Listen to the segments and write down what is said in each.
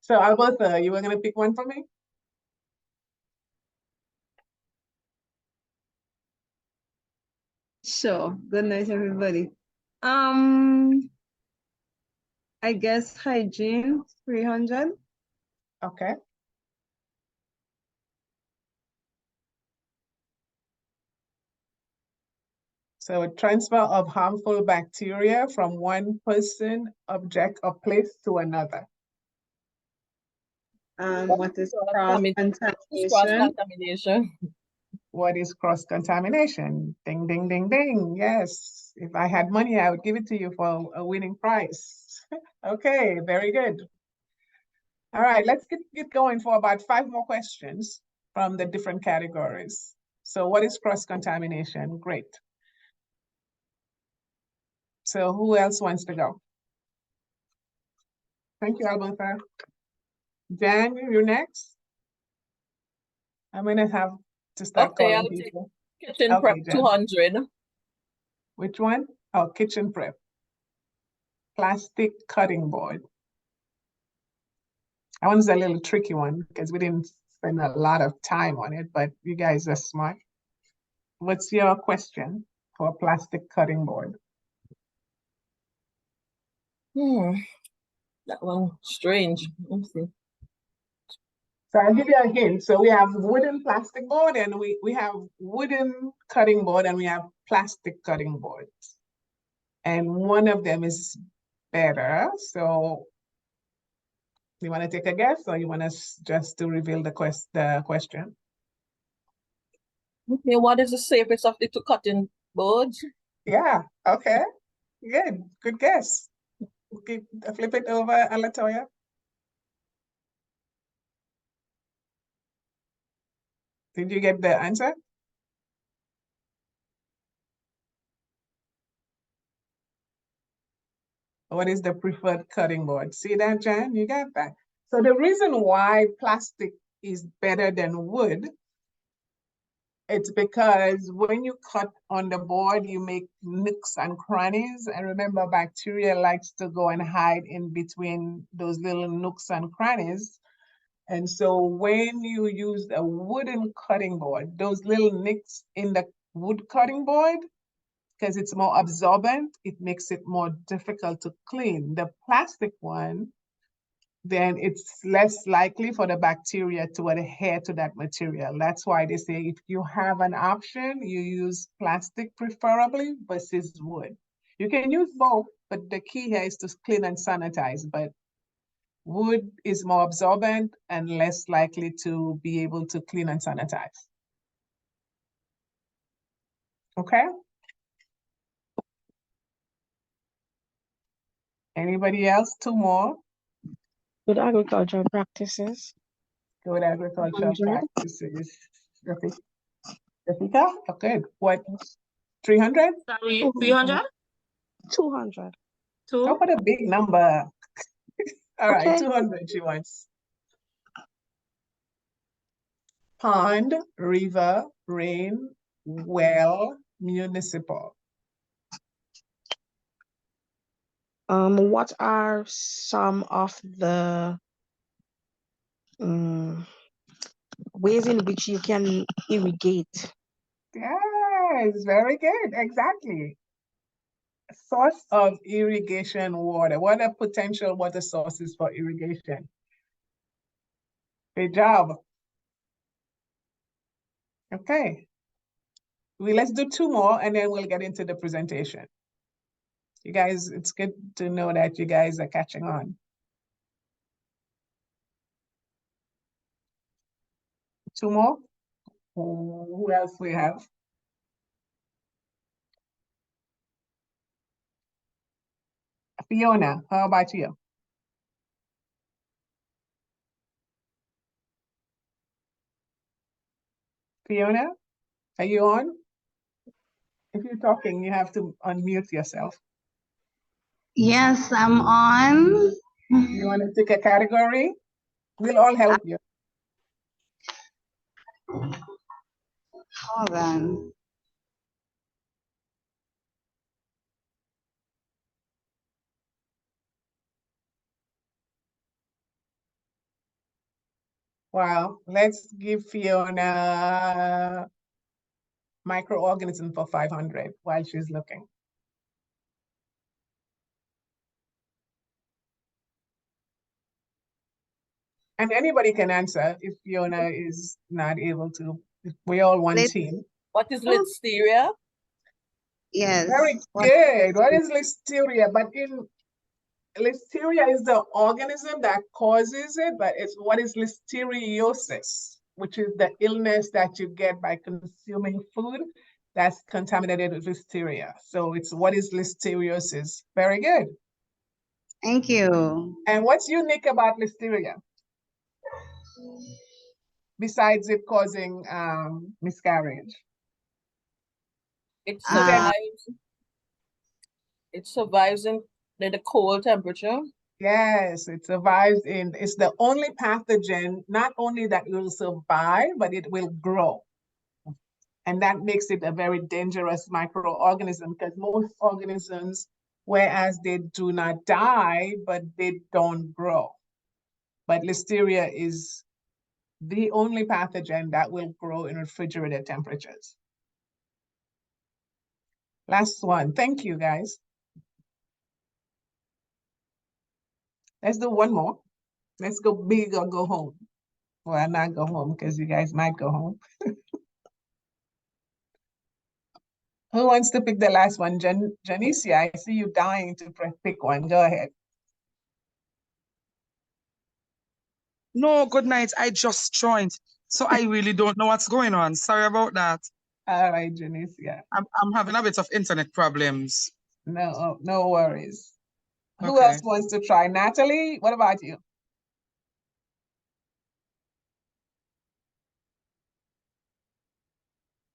So Alberta, you were gonna pick one for me? Sure. Good night, everybody. I guess hygiene, 300. Okay. So a transfer of harmful bacteria from one person, object, or place to another. What is cross-contamination? Cross-contamination. What is cross-contamination? Ding, ding, ding, ding. Yes. If I had money, I would give it to you for a winning prize. Okay, very good. All right, let's get going for about 5 more questions from the different categories. So what is cross-contamination? Great. So who else wants to go? Thank you, Alberta. Jan, you're next. I'm gonna have to start Okay, calling I'll take people. kitchen prep Okay, Jan. 200. Which one? Oh, kitchen prep. Plastic cutting board. That one's a little tricky one because we didn't spend a lot of time on it, but you guys are smart. What's your question for plastic cutting board? That one strange. Let's see. So I'll give you a hint. So we have wooden plastic board and we have wooden cutting board and we have plastic cutting boards. And one of them is better. So you want to take a guess or you want us just to reveal the question? Okay, what is the safest of the two cutting boards? Yeah, okay. Good guess. Okay, flip it over, Alatoya. Did you get the answer? What is the preferred cutting board? See that, Jan? You got that. So the reason why plastic is better than wood, it's because when you cut on the board, you make nooks and crannies. And remember, bacteria likes to go and hide in between those little nooks and crannies. And so when you use a wooden cutting board, those little nicks in the wood cutting board, because it's more absorbent, it makes it more difficult to clean. The plastic one, then it's less likely for the bacteria to adhere to that material. That's why they say if you have an option, you use plastic preferably versus wood. You can use both, but the key here is to clean and sanitize. But wood is more absorbent and less likely to be able to clean and sanitize. Okay? Anybody else? 2 more. Good agricultural practices. Good agricultural 100. practices. Rafika? Okay. What? 300? Sorry, 300? 200. Go Two? for the big number. All right, Okay. 200 she wants. Pond, river, rain, well, municipal. What are some of the ways in which you can irrigate? Yes, very good. Exactly. Source of irrigation water. What are potential water sources for irrigation? Good job. Okay. Let's do 2 more and then we'll get into the presentation. You guys, it's good to know that you guys are catching on. 2 more. Who else we have? Fiona, how about you? Fiona, are you on? If you're talking, you have to unmute yourself. Yes, I'm on. You want to pick a category? We'll all help you. Hold on. Well, let's give Fiona microorganism for 500 while she's looking. And anybody can answer if Fiona is not able to. We all one Let's- team. What is listeria? Yes. Very good. What is listeria? But listeria is the organism that causes it, but it's what is listeriosis, which is the illness that you get by consuming food that's contaminated with listeria. So it's what is listeriosis. Very good. Thank you. And what's unique about listeria? Besides it causing miscarriage. It You said- survives. It survives in the cold temperature. Yes, it survives it's the only pathogen, not only that will survive, but it will grow. And that makes it a very dangerous microorganism because most organisms, whereas they do not die, but they don't grow. But listeria is the only pathogen that will grow in refrigerated temperatures. Last one. Thank you, guys. Let's do one more. Let's go big or go home. Well, not go home because you guys might go home. Who wants to pick the last one? Janicia, I see you dying to pick one. Go ahead. No, good night. I just joined, so I really don't know what's going on. Sorry about that. All right, Janicia. I'm having a bit of internet problems. No worries. Who Okay. else wants to try? Natalie, what about you?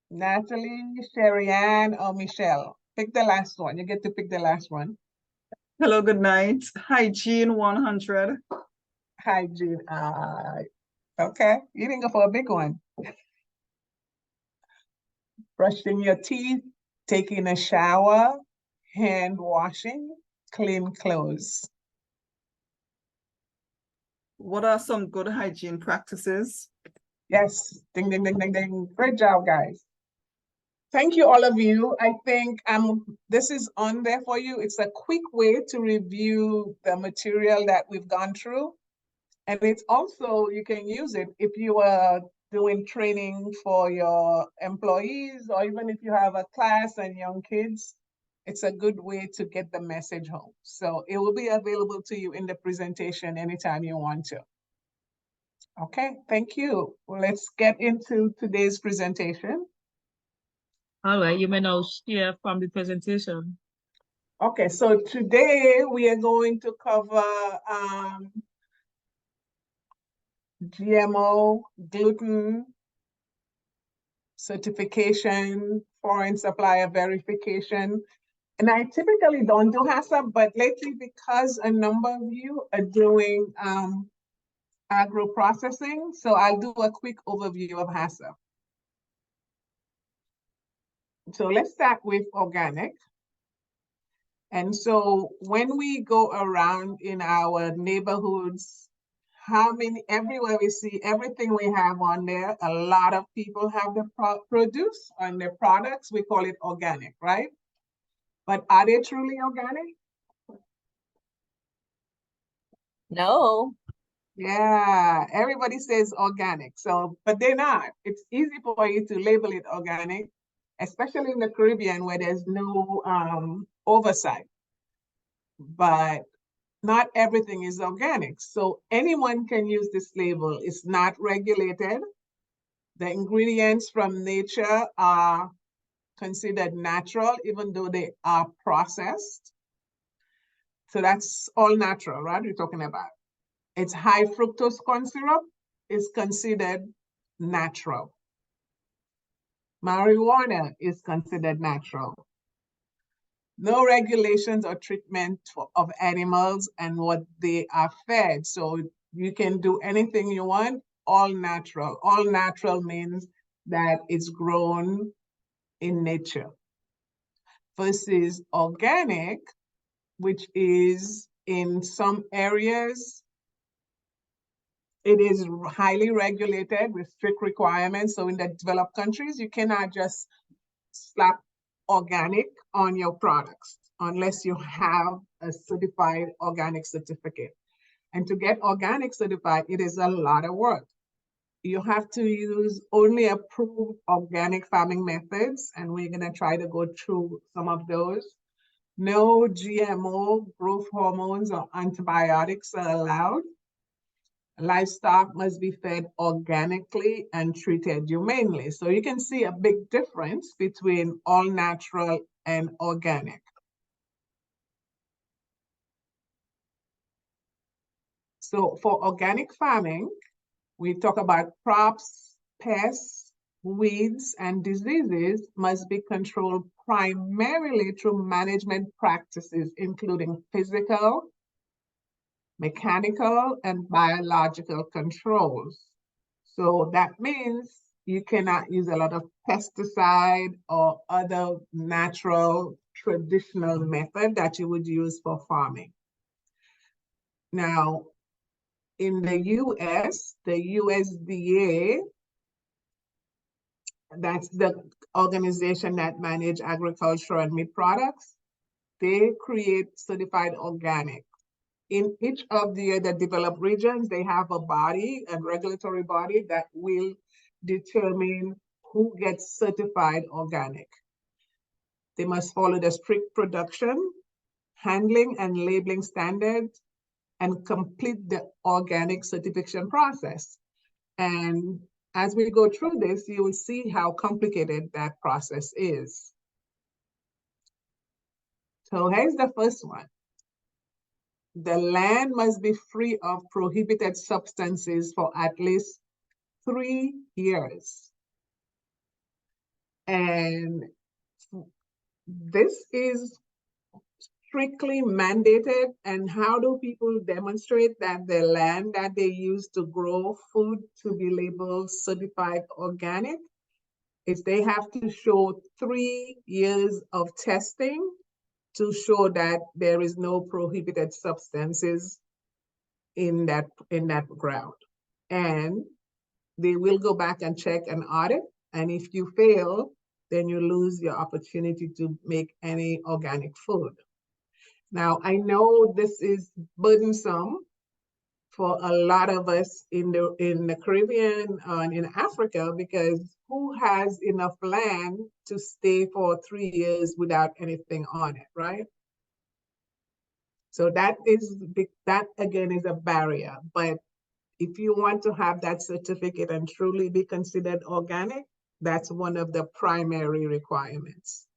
Natalie, Sherry-Ann, or Michelle? Pick the last one. You get to pick the last one. Hello, good night. Hygiene 100. Hygiene. Okay, you didn't go for a big one. Brushing your teeth, taking a shower, hand washing, clean clothes. What are some good hygiene practices? Yes, ding, ding, ding, ding, ding. Great job, guys. Thank you, all of you. I think this is on there for you. It's a quick way to review the material that we've gone through. And it's also, you can use it if you are doing training for your employees, or even if you have a class and young kids, it's a good way to get the message home. So it will be available to you in the presentation anytime you want to. Okay, thank you. Well, let's get into today's presentation. All right, you may now share from the presentation. Okay, so today we are going to cover GMO, gluten, certification, foreign supplier verification. And I typically don't do HACCP, but lately because a number of you are doing agro-processing, so I'll do a quick overview of HACCP. So let's start with organic. And so when we go around in our neighborhoods, everywhere we see everything we have on there, a lot of people have the produce on their products. We call it organic, right? But are they truly organic? No. Yeah, everybody says organic. So, but they're not. It's easy for you to label it organic, especially in the Caribbean where there's no oversight. But not everything is organic. So anyone can use this label. It's not regulated. The ingredients from nature are considered natural, even though they are processed. So that's all natural, right? We're talking about. It's high fructose corn syrup is considered natural. Marijuana is considered natural. No regulations or treatment of animals and what they are fed. So you can do anything you want, all natural. All natural means that it's grown in nature. Versus organic, which is in some areas It is highly regulated with strict requirements. So in the developed countries, you cannot just slap organic on your products unless you have a certified organic certificate. And to get organic certified, it is a lot of work. You have to use only approved organic farming methods, and we're going to try to go through some of those. No GMO, growth hormones, or antibiotics are allowed. Livestock must be fed organically and treated humanely. So you can see a big difference between all natural and organic. So for organic farming, we talk about crops, pests, weeds, and diseases must be controlled primarily through management practices, including physical, mechanical, and biological controls. So that means you cannot use a lot of pesticide or other natural traditional method that you would use for farming. Now, in the US, the USDA, that's the organization that manages agriculture and meat products, they create certified organic. In each of the other developed regions, they have a body, a regulatory body that will determine who gets certified organic. They must follow the strict production, handling, and labeling standards and complete the organic certification process. And as we go through this, you will see how complicated that process is. So here's the first one. The land must be free of prohibited substances for at least 3 years. And this is strictly mandated. And how do people demonstrate that the land that they use to grow food to be labeled certified organic? Is they have to show 3 years of testing to show that there is no prohibited substances in that ground. And they will go back and check and audit. And if you fail, then you lose your opportunity to make any organic food. Now, I know this is burdensome for a lot of us in the Caribbean and in Africa, because who has enough land to stay for 3 years without anything on it, right? So that again is a barrier. But if you want to have that certificate and truly be considered organic, that's one of the primary requirements.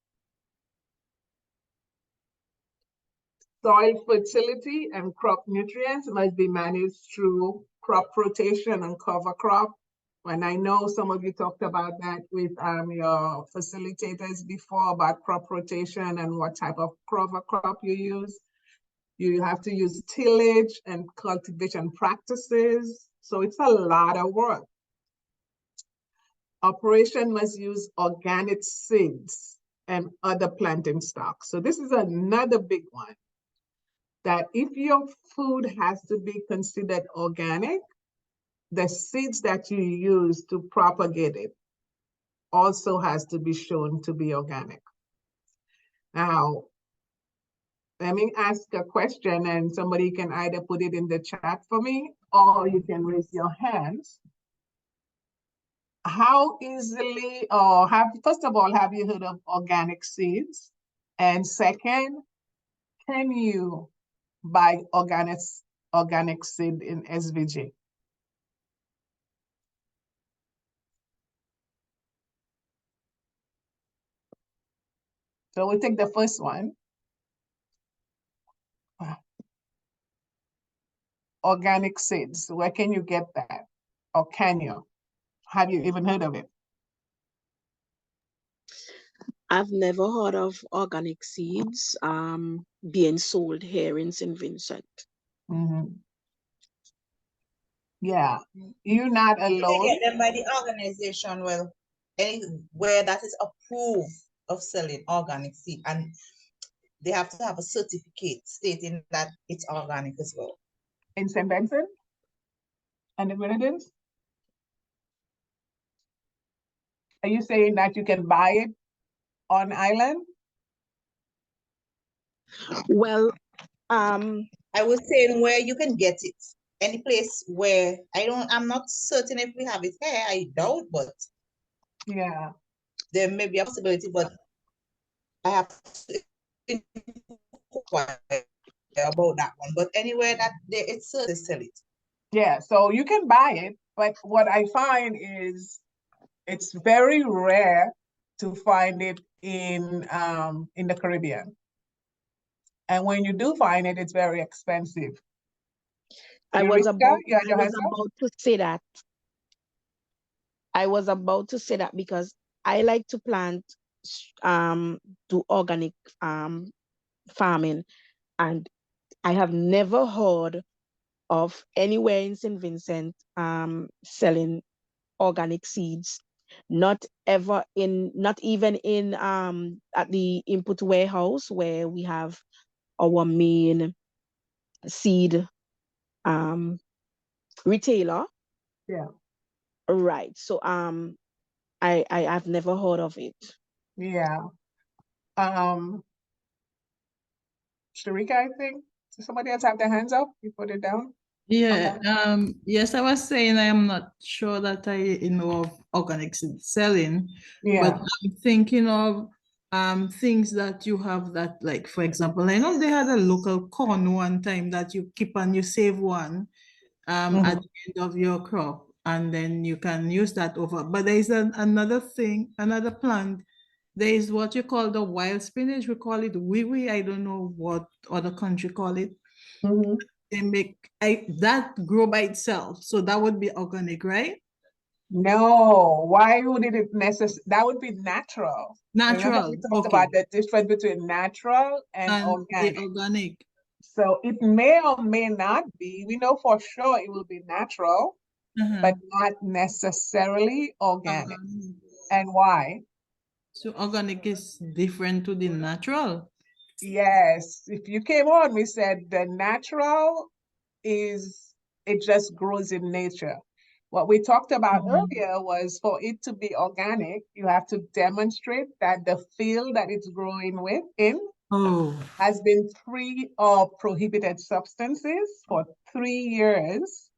Soil fertility and crop nutrients must be managed through crop rotation and cover crop. And I know some of you talked about that with your facilitators before about crop rotation and what type of cover crop you use. You have to use tillage and cultivation practices. So it's a lot of work. Operation must use organic seeds and other planting stock. So this is another big one. That if your food has to be considered organic, the seeds that you use to propagate it also has to be shown to be organic. Now, let me ask a question, and somebody can either put it in the chat for me, or you can raise your hands. How easily, or first of all, have you heard of organic seeds? And second, can you buy organic seed in SVG? So we'll take the first one. Organic seeds, where can you get that? Or can you? Have you even heard of it? I've never heard of organic seeds being sold here in St. Vincent. Mm-hmm. Yeah, you're not They alone. get them by the organization, well, anywhere that is approved of selling organic seed, and they have to have a certificate stating that it's organic as well. In St. Vincent? And the Grenadines? Are you saying that you can buy it on island? Well, I was saying where you can get it. Any place where I'm not certain if we have it here. I doubt, but Yeah. there may be a possibility, but I have to inquire about that one. But anywhere that it's they sell it. Yeah, so you can buy it, but what I find is it's very rare to find it in the Caribbean. And when you do find it, it's very expensive. I was Eureka, about you had your I was hands up? about to say that. I was about to say that because I like to plant, do organic farming, and I have never heard of anywhere in St. Vincent selling organic seeds. Not even in at the input warehouse where we have our main seed retailer. Yeah. Right. So I've never heard of it. Yeah. Sharika, I think. Does somebody else have their hands up? You put it down. Yeah, yes, I was saying I am not sure that I know of organic seed selling, but Yeah. I'm thinking of things that you have that, like, for example, I know they had a local corn one time that you keep and you save one at the end of your crop, and then you can use that over. But there is another thing, another plant. There is what you call the wild spinach. We call it wee. I don't know what other country call it. Mhm. They make that grow by itself. So that would be organic, right? No, why would it that would be natural. Remember we Natural. talked Okay. about the difference between natural and And the organic. organic. So it may or may not be. We know for sure it will be natural, but not necessarily organic. And why? So organic is different to the natural. Yes, if you came on, we said the natural is it just grows in nature. What we talked about earlier was for it to be organic, you have to demonstrate that the field that it's growing Oh. has been free of prohibited substances for 3 years.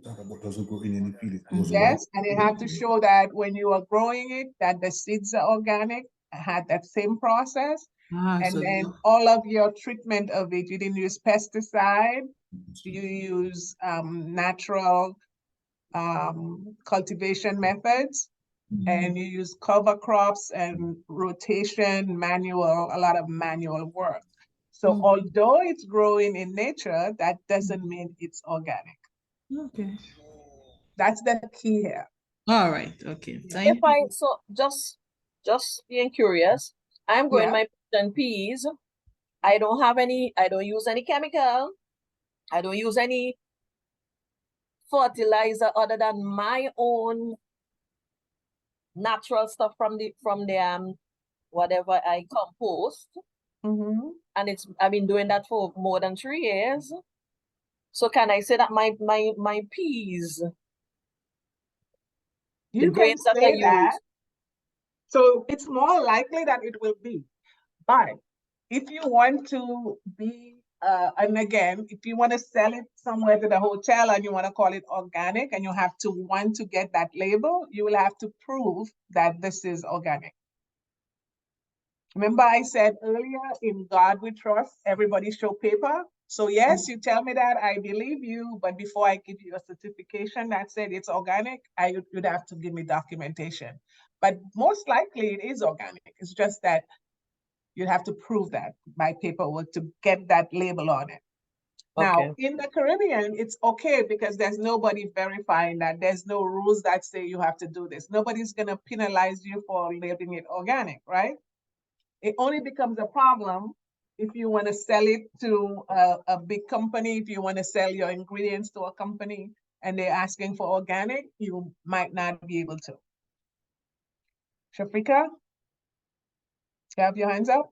Doesn't grow in any field. It grows Yes, and you have to show that when you are growing it, that the seeds are organic, had that same process. And So then all of your treatment of it, you didn't use pesticide, you use natural cultivation methods, and you use cover crops and rotation, a lot of manual work. So although it's growing in nature, that doesn't mean it's organic. okay. That's the key here. All right. Okay. If Thank I, you. so just being curious, I'm growing Yeah. my peas. I don't use any chemical. I don't use any fertilizer other than my own natural stuff from the whatever I compost. Mhm. And I've been doing that for more than 3 years. So can I say that my peas, the You can grains that I say that. use, So it's more likely that it will be. But if you want to be, and again, if you want to sell it somewhere to the hotel and you want to call it organic and you have to want to get that label, you will have to prove that this is organic. Remember I said earlier, in God we trust, everybody show paper. So yes, you tell me that, I believe you, but before I give you a certification that said it's organic, you'd have to give me documentation. But most likely it is organic. It's just that you have to prove that by paperwork to get that label on it. Now, in the Caribbean, it's okay because there's nobody verifying that. There's no rules that say you have to do this. Nobody's going to penalize you for labeling it organic, right? It only becomes a problem if you want to sell it to a big company, if you want to sell your ingredients to a company and they're asking for organic, you might not be able to. Shafika, you have your hands up?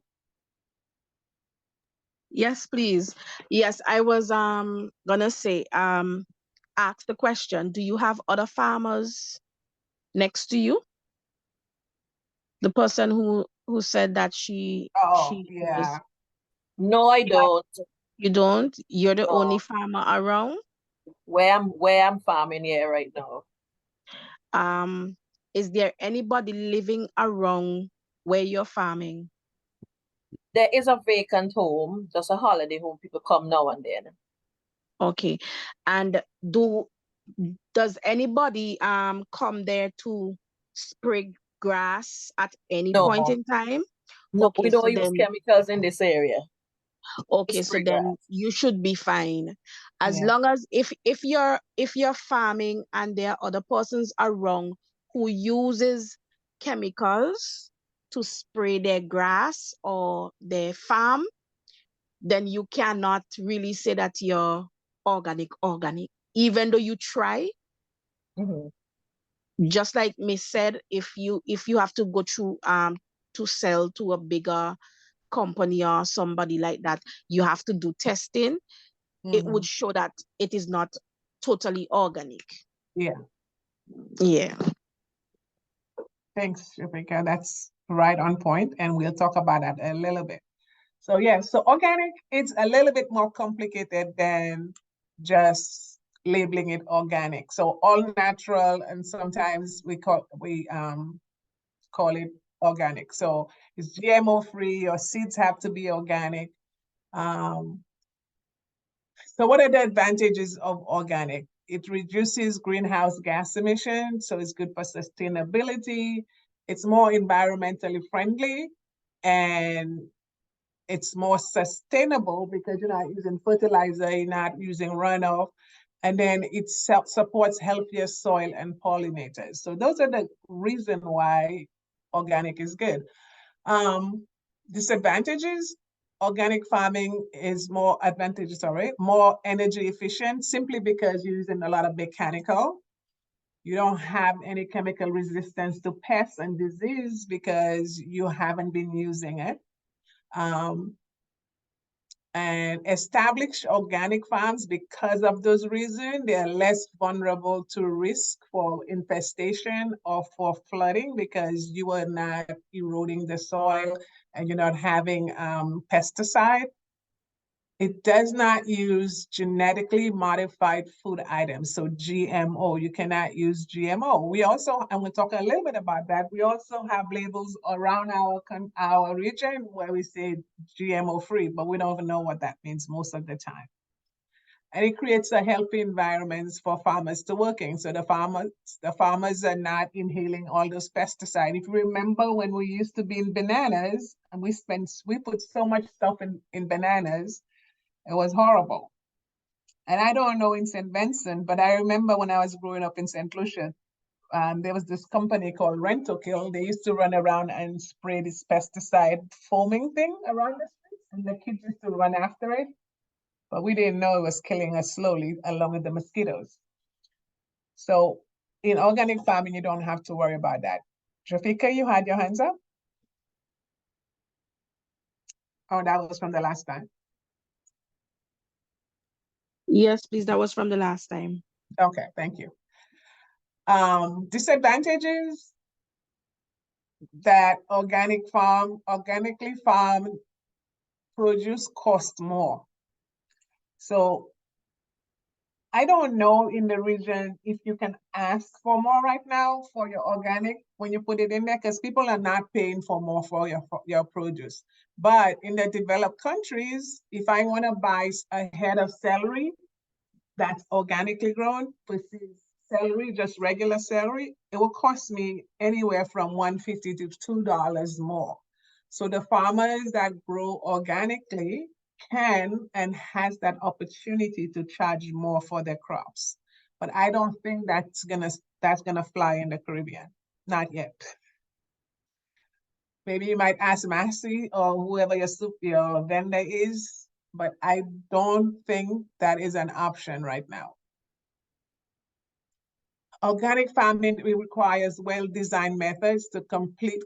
Yes, please. Yes, I was gonna say ask the question, do you have other farmers next to you? The person who said that she Oh, was, yeah. No, I don't. you don't? You're the only No. farmer around? Where I'm farming here right now. Is there anybody living around where you're farming? There is a vacant home, just a holiday home. People come now and then. Okay. And does anybody come there to spray grass at any point No, in time? no, we Okay, don't so use then chemicals in this area. okay, so Spray then grass. you should be fine. As Yeah. long as if you're farming and there are other persons around who uses chemicals to spray their grass or their farm, then you cannot really say that you're organic, even though you try. Mhm. Just like Miss said, if you have to go through to sell to a bigger company or somebody like that, you have to do testing. It would Mhm. show that it is not totally organic. Yeah. Yeah. Thanks, Rebecca. That's right on point, and we'll talk about that a little bit. So yeah, so organic, it's a little bit more complicated than just labeling it organic. So all natural, and sometimes we call it organic. So it's GMO free, your seeds have to be organic. So what are the advantages of organic? It reduces greenhouse gas emissions, so it's good for sustainability. It's more environmentally friendly, and it's more sustainable because you're not using fertilizer, you're not using runoff, and then it supports healthier soil and pollinators. So those are the reasons why organic is good. Disadvantages, organic farming is more advantageous, more energy efficient simply because you're using a lot of mechanical. You don't have any chemical resistance to pests and disease because you haven't been using it. And established organic farms, because of those reasons, they are less vulnerable to risk for infestation or for flooding because you are not eroding the soil and you're not having pesticide. It does not use genetically modified food items, so GMO. You cannot use GMO. We also, and we'll talk a little bit about that, we also have labels around our region where we say GMO free, but we don't even know what that means most of the time. And it creates a healthy environment for farmers to work in. So the farmers are not inhaling all those pesticides. If you remember when we used to be in bananas, and we put so much stuff in bananas, it was horrible. And I don't know in St. Vincent, but I remember when I was growing up in St. Lucia, there was this company called Rent-A-Kill. They used to run around and spray this pesticide foaming thing around the streets, and the kids used to run after it. But we didn't know it was killing us slowly along with the mosquitoes. So in organic farming, you don't have to worry about that. Jafika, you had your hands up? Oh, that was from the last time. Yes, please. That was from the last time. Okay, thank you. Disadvantages that organically farmed produce cost more. So I don't know in the region if you can ask for more right now for your organic when you put it in there, because people are not paying for more for your produce. But in the developed countries, if I want to buy a head of celery that's organically grown versus celery, just regular celery, it will cost me anywhere from $1.50 to $2 more. So the farmers that grow organically can and has that opportunity to charge more for their crops. But I don't think that's gonna fly in the Caribbean. Not yet. Maybe you might ask Massey or whoever your vendor is, but I don't think that is an option right now. Organic farming requires well-designed methods to compete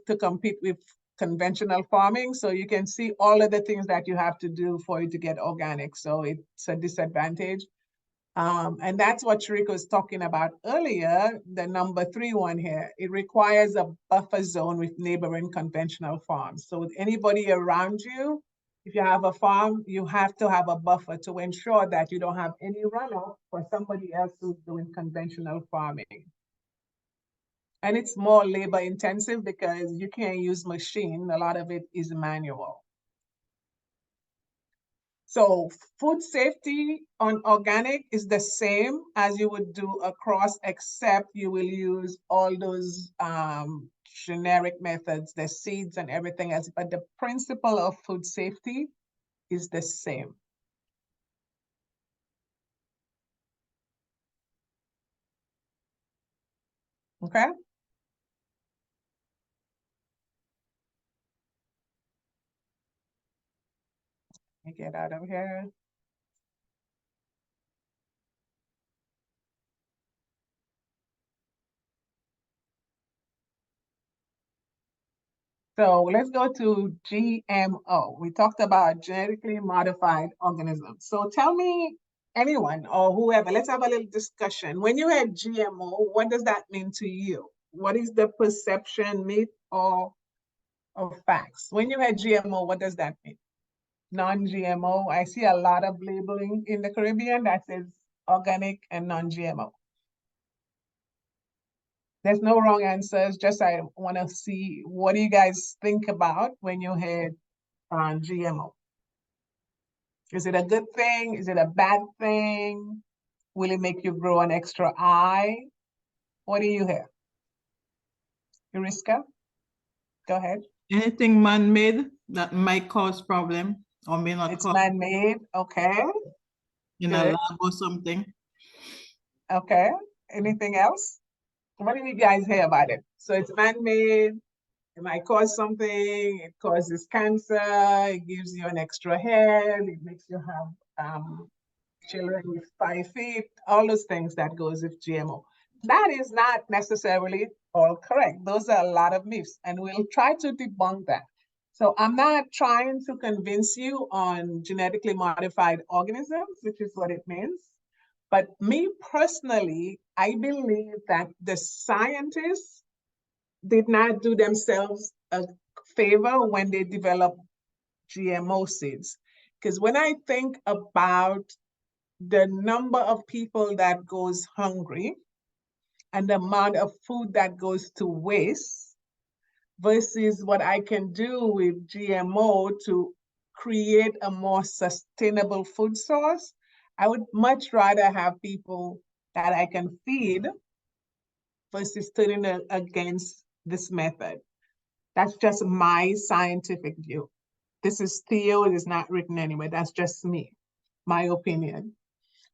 with conventional farming. So you can see all of the things that you have to do for it to get organic. So it's a disadvantage. And that's what Sharika was talking about earlier, the number 3 one here. It requires a buffer zone with neighboring conventional farms. So with anybody around you, if you have a farm, you have to have a buffer to ensure that you don't have any runoff for somebody else who's doing conventional farming. And it's more labor intensive because you can't use machine. A lot of it is manual. So food safety on organic is the same as you would do across, except you will use all those generic methods, the seeds and everything else. But the principle of food safety is the same. Okay? Let me get out of here. So let's go to GMO. We talked about genetically modified organisms. So tell me, anyone or whoever, let's have a little discussion. When you had GMO, what does that mean to you? What is the perception, myth, or facts? When you had GMO, what does that mean? Non-GMO. I see a lot of labeling in the Caribbean that says organic and non-GMO. There's no wrong answers. Just I want to see what do you guys think about when you heard GMO? Is it a good thing? Is it a bad thing? Will it make you grow an extra eye? What do you hear? Yuriska, go ahead. Anything man-made that might cause problem or may not It's cause man-made, okay. in a Good. lab or something. Okay, anything else? What do you guys hear about it? So it's man-made, it might cause something, it causes cancer, it gives you an extra head, it makes you have children with 5 feet, all those things that goes with GMO. That is not necessarily all correct. Those are a lot of myths, and we'll try to debunk that. So I'm not trying to convince you on genetically modified organisms, which is what it means. But me personally, I believe that the scientists did not do themselves a favor when they developed GMO seeds. Because when I think about the number of people that goes hungry and the amount of food that goes to waste versus what I can do with GMO to create a more sustainable food source, I would much rather have people that I can feed versus turning against this method. That's just my scientific view. This is Theo, it is not written anywhere. That's just me, my opinion.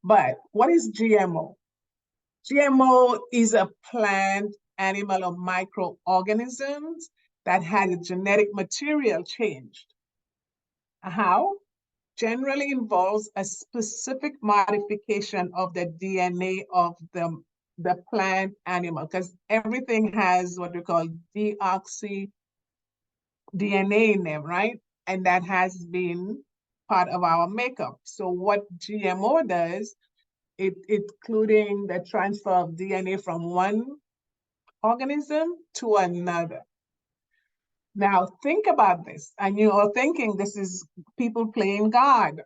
But what is GMO? GMO is a plant, animal, or microorganisms that had a genetic material changed. How? Generally involves a specific modification of the DNA of the plant animal, because everything has what we call deoxy DNA in them, right? And that has been part of our makeup. So what GMO does, including the transfer of DNA from one organism to another. Now think about this, and you are thinking this is people playing God.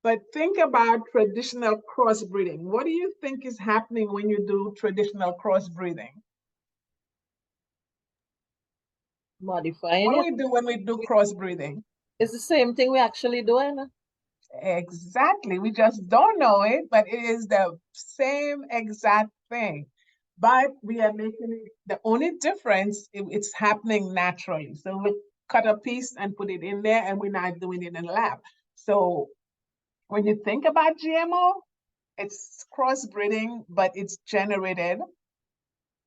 But think about traditional crossbreeding. What do you think is happening when you do traditional crossbreeding? Modifying What do it. we do when we do crossbreeding? It's the same thing we actually doing. Exactly. We just don't know it, but it is the same exact thing. But we are making it, the only difference, it's happening naturally. So we cut a piece and put it in there, and we're not doing it in the lab. So when you think about GMO, it's crossbreeding, but it's generated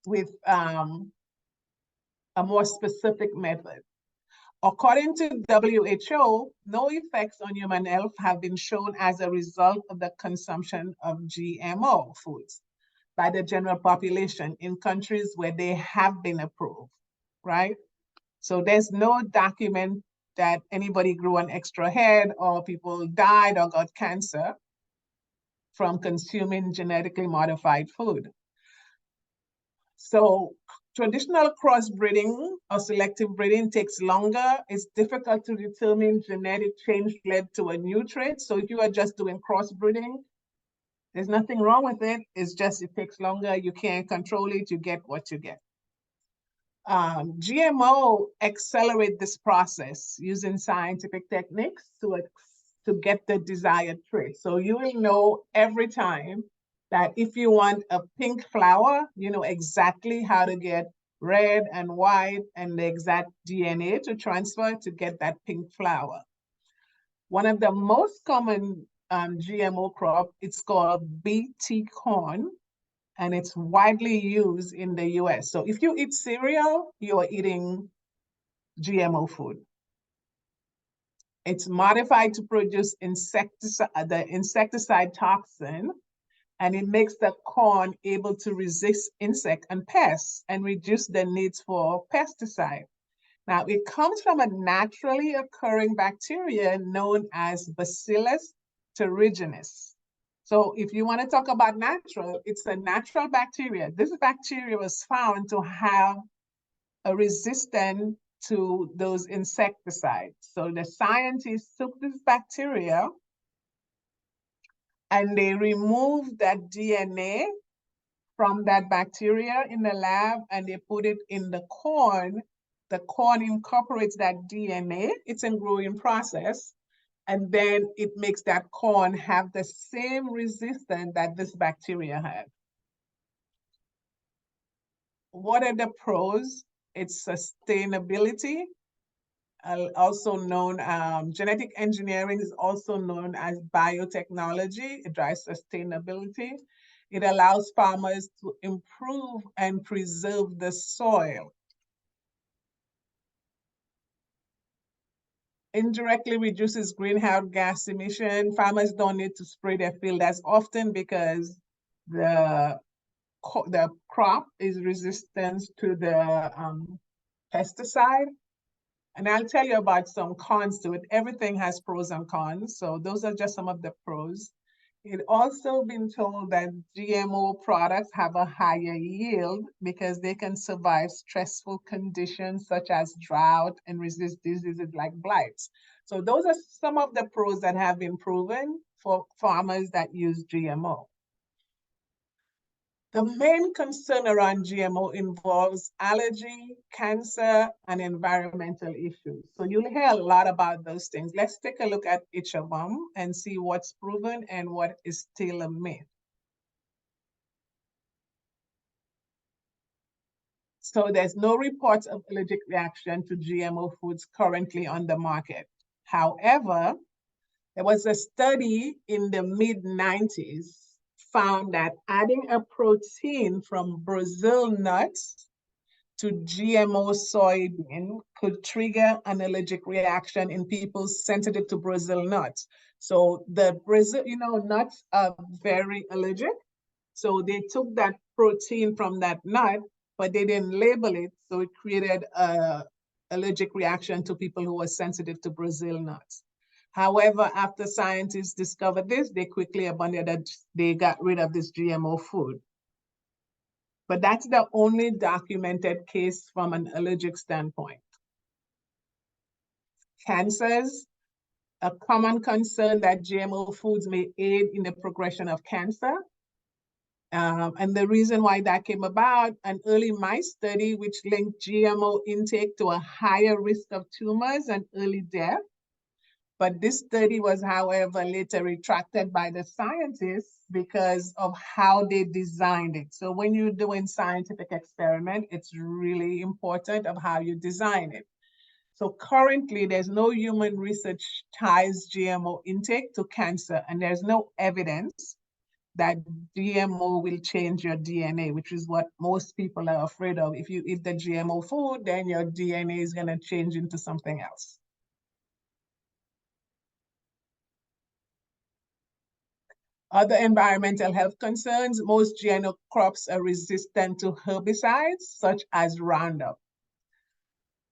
with a more specific method. According to WHO, no effects on human health have been shown as a result of the consumption of GMO foods by the general population in countries where they have been approved, right? So there's no document that anybody grew an extra head or people died or got cancer from consuming genetically modified food. So traditional crossbreeding or selective breeding takes longer. It's difficult to determine genetic change led to a new trait. So if you are just doing crossbreeding, there's nothing wrong with it. It's just, it takes longer. You can't control it. You get what you get. GMO accelerate this process using scientific techniques to get the desired trait. So you will know every time that if you want a pink flower, you know exactly how to get red and white and the exact DNA to transfer to get that pink flower. One of the most common GMO crop, it's called BT corn, and it's widely used in the US. So if you eat cereal, you're eating GMO food. It's modified to produce the insecticide toxin, and it makes the corn able to resist insect and pests and reduce the needs for pesticide. Now, it comes from a naturally occurring bacteria known as Bacillus thuringiensis. So if you want to talk about natural, it's a natural bacteria. This bacteria was found to have a resistance to those insecticides. So the scientists took this bacteria and they removed that DNA from that bacteria in the lab and they put it in the corn. The corn incorporates that DNA. It's a growing process. And then it makes that corn have the same resistance that this bacteria had. What are the pros? It's sustainability, also known, genetic engineering is also known as biotechnology. It drives sustainability. It allows farmers to improve and preserve the soil. Indirectly reduces greenhouse gas emission. Farmers don't need to spray their field as often because the crop is resistant to the pesticide. And I'll tell you about some cons to it. Everything has pros and cons. So those are just some of the pros. It also been told that GMO products have a higher yield because they can survive stressful conditions such as drought and resist diseases like blights. So those are some of the pros that have been proven for farmers that use GMO. The main concern around GMO involves allergy, cancer, and environmental issues. So you'll hear a lot about those things. Let's take a look at each of them and see what's proven and what is still a myth. So there's no reports of allergic reaction to GMO foods currently on the market. However, there was a study in the mid-90s found that adding a protein from Brazil nuts to GMO soybean could trigger an allergic reaction in people sensitive to Brazil nuts. So the Brazil, nuts are very allergic. So they took that protein from that nut, but they didn't label it. So it created an allergic reaction to people who were sensitive to Brazil nuts. However, after scientists discovered this, they quickly abandoned it. They got rid of this GMO food. But that's the only documented case from an allergic standpoint. Cancers, a common concern that GMO foods may aid in the progression of cancer. And the reason why that came about, an early mice study which linked GMO intake to a higher risk of tumors and early death. But this study was, however, later retracted by the scientists because of how they designed it. So when you're doing scientific experiment, it's really important of how you design it. So currently, there's no human research ties GMO intake to cancer, and there's no evidence that GMO will change your DNA, which is what most people are afraid of. If you eat the GMO food, then your DNA is going to change into something else. Other environmental health concerns, most GMO crops are resistant to herbicides, such as Roundup.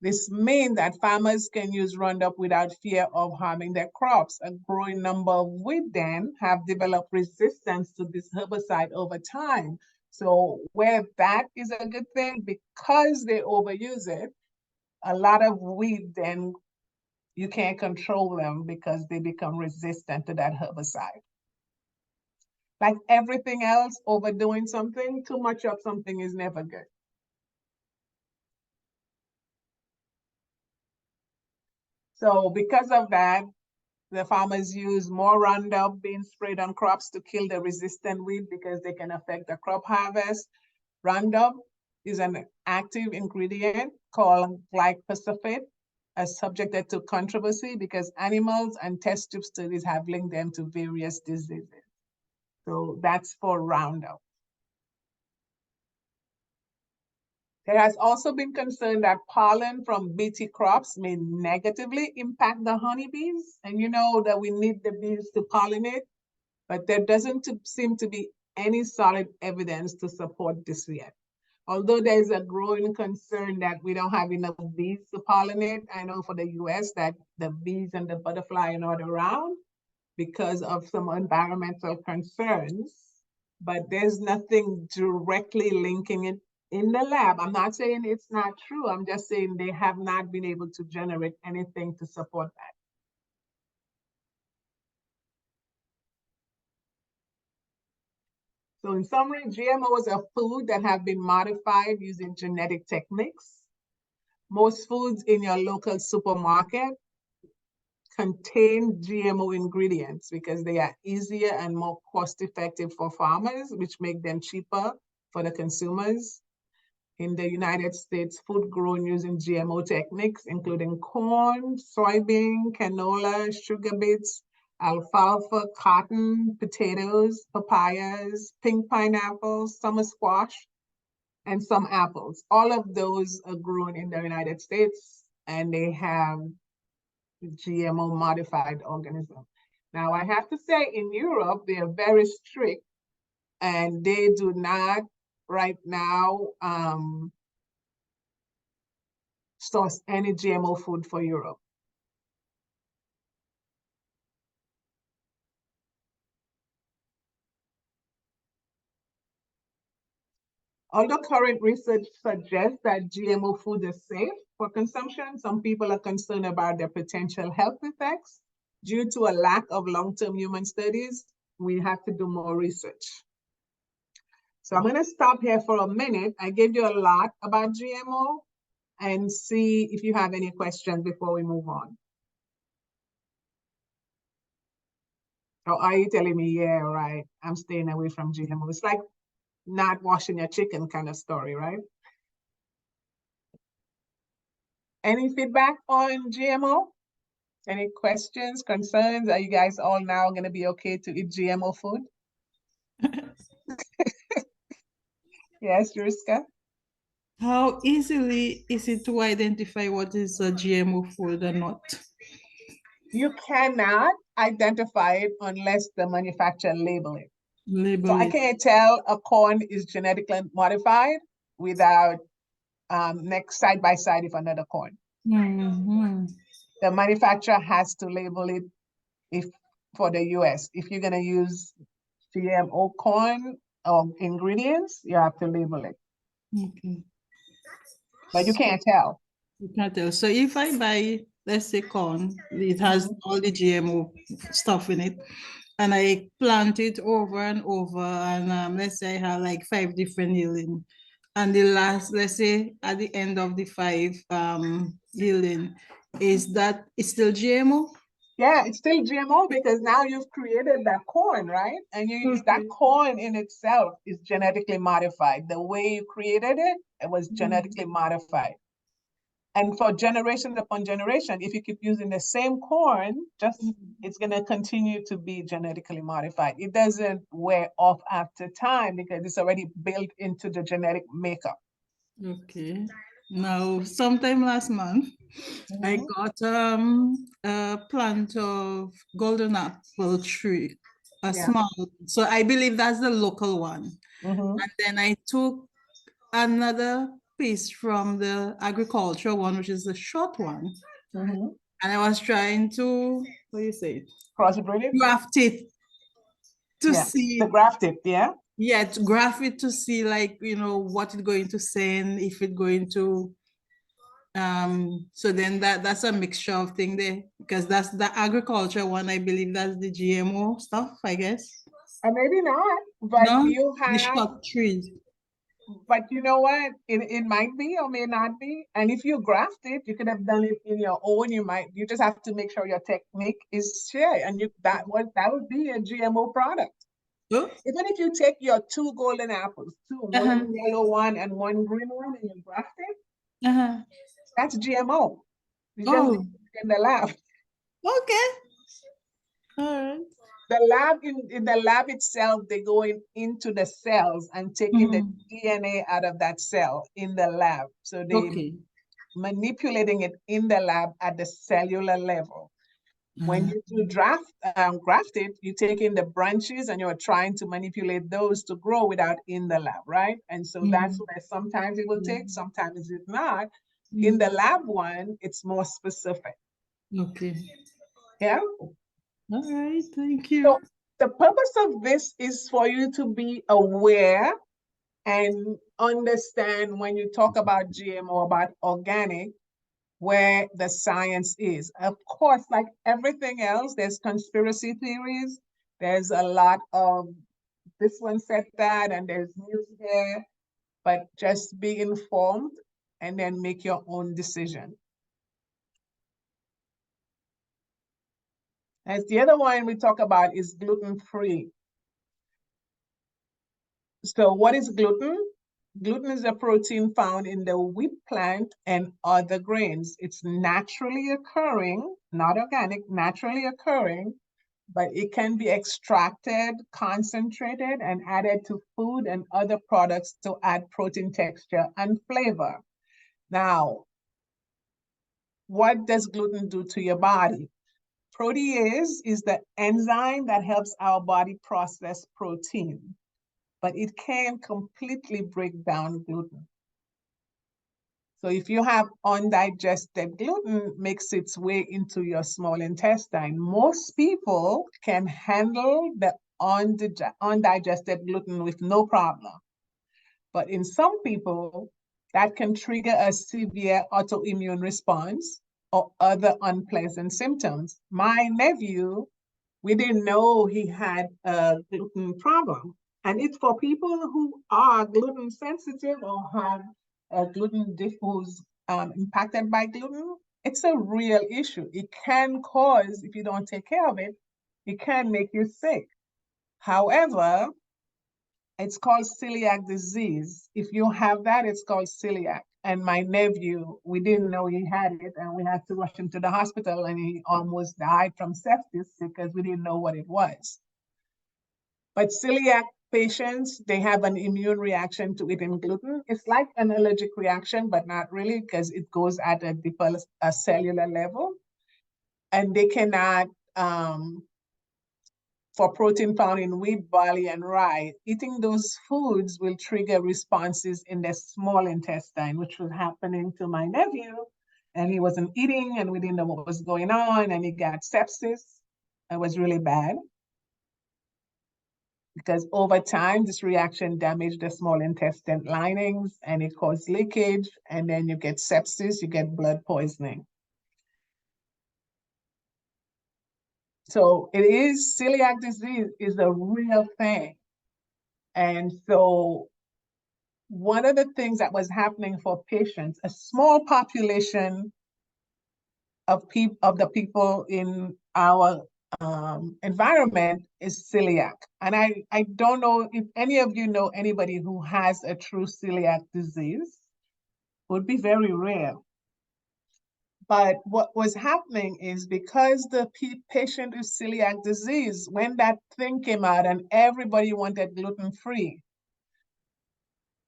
This means that farmers can use Roundup without fear of harming their crops. A growing number of wheat then have developed resistance to this herbicide over time. So where that is a good thing, because they overuse it, a lot of wheat then you can't control them because they become resistant to that herbicide. Like everything else, overdoing something, too much of something is never good. So because of that, the farmers use more Roundup being sprayed on crops to kill the resistant weed because they can affect the crop harvest. Roundup is an active ingredient called glyphosate, subjected to controversy because animals and test tube studies have linked them to various diseases. So that's for Roundup. There has also been concern that pollen from Bt crops may negatively impact the honeybees. And you know that we need the bees to pollinate, but there doesn't seem to be any solid evidence to support this yet. Although there's a growing concern that we don't have enough bees to pollinate. I know for the US that the bees and the butterfly are not around because of some environmental concerns, but there's nothing directly linking it in the lab. I'm not saying it's not true. I'm just saying they have not been able to generate anything to support that. So in summary, GMOs are food that have been modified using genetic techniques. Most foods in your local supermarket contain GMO ingredients because they are easier and more cost-effective for farmers, which make them cheaper for the consumers. In the United States, food grown using GMO techniques, including corn, soybean, canola, sugar beets, alfalfa, cotton, potatoes, papayas, pink pineapples, summer squash, and some apples. All of those are grown in the United States, and they have GMO modified organism. Now, I have to say in Europe, they are very strict and they do not right now source any GMO food for Europe. Although current research suggests that GMO food is safe for consumption, some people are concerned about their potential health effects. Due to a lack of long-term human studies, we have to do more research. So I'm gonna stop here for a minute. I gave you a lot about GMO and see if you have any questions before we move on. Or are you telling me, yeah, right, I'm staying away from GMO? It's like not washing your chicken kind of story, right? Any feedback on GMO? Any questions, concerns? Are you guys all now gonna be okay to eat GMO food? Yes, Juriska? How easily is it to identify what is a GMO food or not? You cannot identify it unless the manufacturer label it. So I can't tell a corn is genetically modified without next side by side with another corn. Mm-hmm. The manufacturer has to label it if for the US. If you're gonna use GMO corn or ingredients, you have to label it. Okay. But you can't tell. You can't tell. So if I buy, let's say corn, it has all the GMO stuff in it, and I plant it over and over, and let's say I have like 5 different yielding, and the last, let's say at the end of the 5 yielding, is that it's still GMO? Yeah, it's still GMO because now you've created that corn, right? And you use that corn in itself is genetically modified. The way you created it, it was genetically modified. And for generation upon generation, if you keep using the same corn, it's gonna continue to be genetically modified. It doesn't wear off after time because it's already built into the genetic makeup. Okay. Now, sometime last month, I got a plant of golden apple tree, a small. So I believe that's the local one. And then I took another piece from the agriculture one, which is the short one. Mhm. And I was trying to, what do you say, Crossbreed it? graft it to Yeah, see, the grafted, yeah? yeah, to graph it to see, like, you know, what it's going to send, if it's going to, so then that's a mixture of thing there, because that's the agriculture one, I believe that's the GMO stuff, I guess. Maybe not, but No, you the have, short trees. but you know what? It might be or may not be. And if you graft it, you could have done it in your own. You just have to make sure your technique is shared, and that would be a GMO product. Oh, Even if you take your 2 golden apples, one yellow one and one green one, and you graft it, uh-huh. that's GMO. You just Oh, do it in the lab. okay. All right. The lab in the lab itself, they go into the cells and taking the DNA out of that cell in the lab. So they Okay. manipulating it in the lab at the cellular level. When you do graft it, you take in the branches and you're trying to manipulate those to grow without in the lab, right? And so that's where sometimes it will take, sometimes it's not. In the lab one, it's more specific. Okay. Yeah. All right. Thank you. So the purpose of this is for you to be aware and understand when you talk about GMO, about organic, where the science is. Of course, like everything else, there's conspiracy theories. There's a lot of this one said that, and there's news here, but just be informed and then make your own decision. As the other one we talk about is gluten-free. So what is gluten? Gluten is a protein found in the wheat plant and other grains. It's naturally occurring, not organic, naturally occurring, but it can be extracted, concentrated, and added to food and other products to add protein texture and flavor. Now, what does gluten do to your body? Protease is the enzyme that helps our body process protein, but it can't completely break down gluten. So if you have undigested gluten, makes its way into your small intestine. Most people can handle the undigested gluten with no problem. But in some people, that can trigger a severe autoimmune response or other unpleasant symptoms. My nephew, we didn't know he had a gluten problem. And it's for people who are gluten sensitive or have a gluten diffuse impacted by gluten. It's a real issue. It can cause, if you don't take care of it, it can make you sick. However, it's called celiac disease. If you have that, it's called celiac. And my nephew, we didn't know he had it, and we had to rush him to the hospital, and he almost died from sepsis because we didn't know what it was. But celiac patients, they have an immune reaction to eating gluten. It's like an allergic reaction, but not really, because it goes at a deeper cellular level. And they cannot, for protein found in wheat, barley, and rye, eating those foods will trigger responses in the small intestine, which was happening to my nephew. And he wasn't eating, and we didn't know what was going on, and he got sepsis. It was really bad. Because over time, this reaction damaged the small intestine linings, and it caused leakage, and then you get sepsis, you get blood poisoning. So it is, celiac disease is a real thing. And so one of the things that was happening for patients, a small population of the people in our environment is celiac. And I don't know if any of you know anybody who has a true celiac disease. It would be very rare. But what was happening is because the patient with celiac disease, when that thing came out and everybody wanted gluten-free,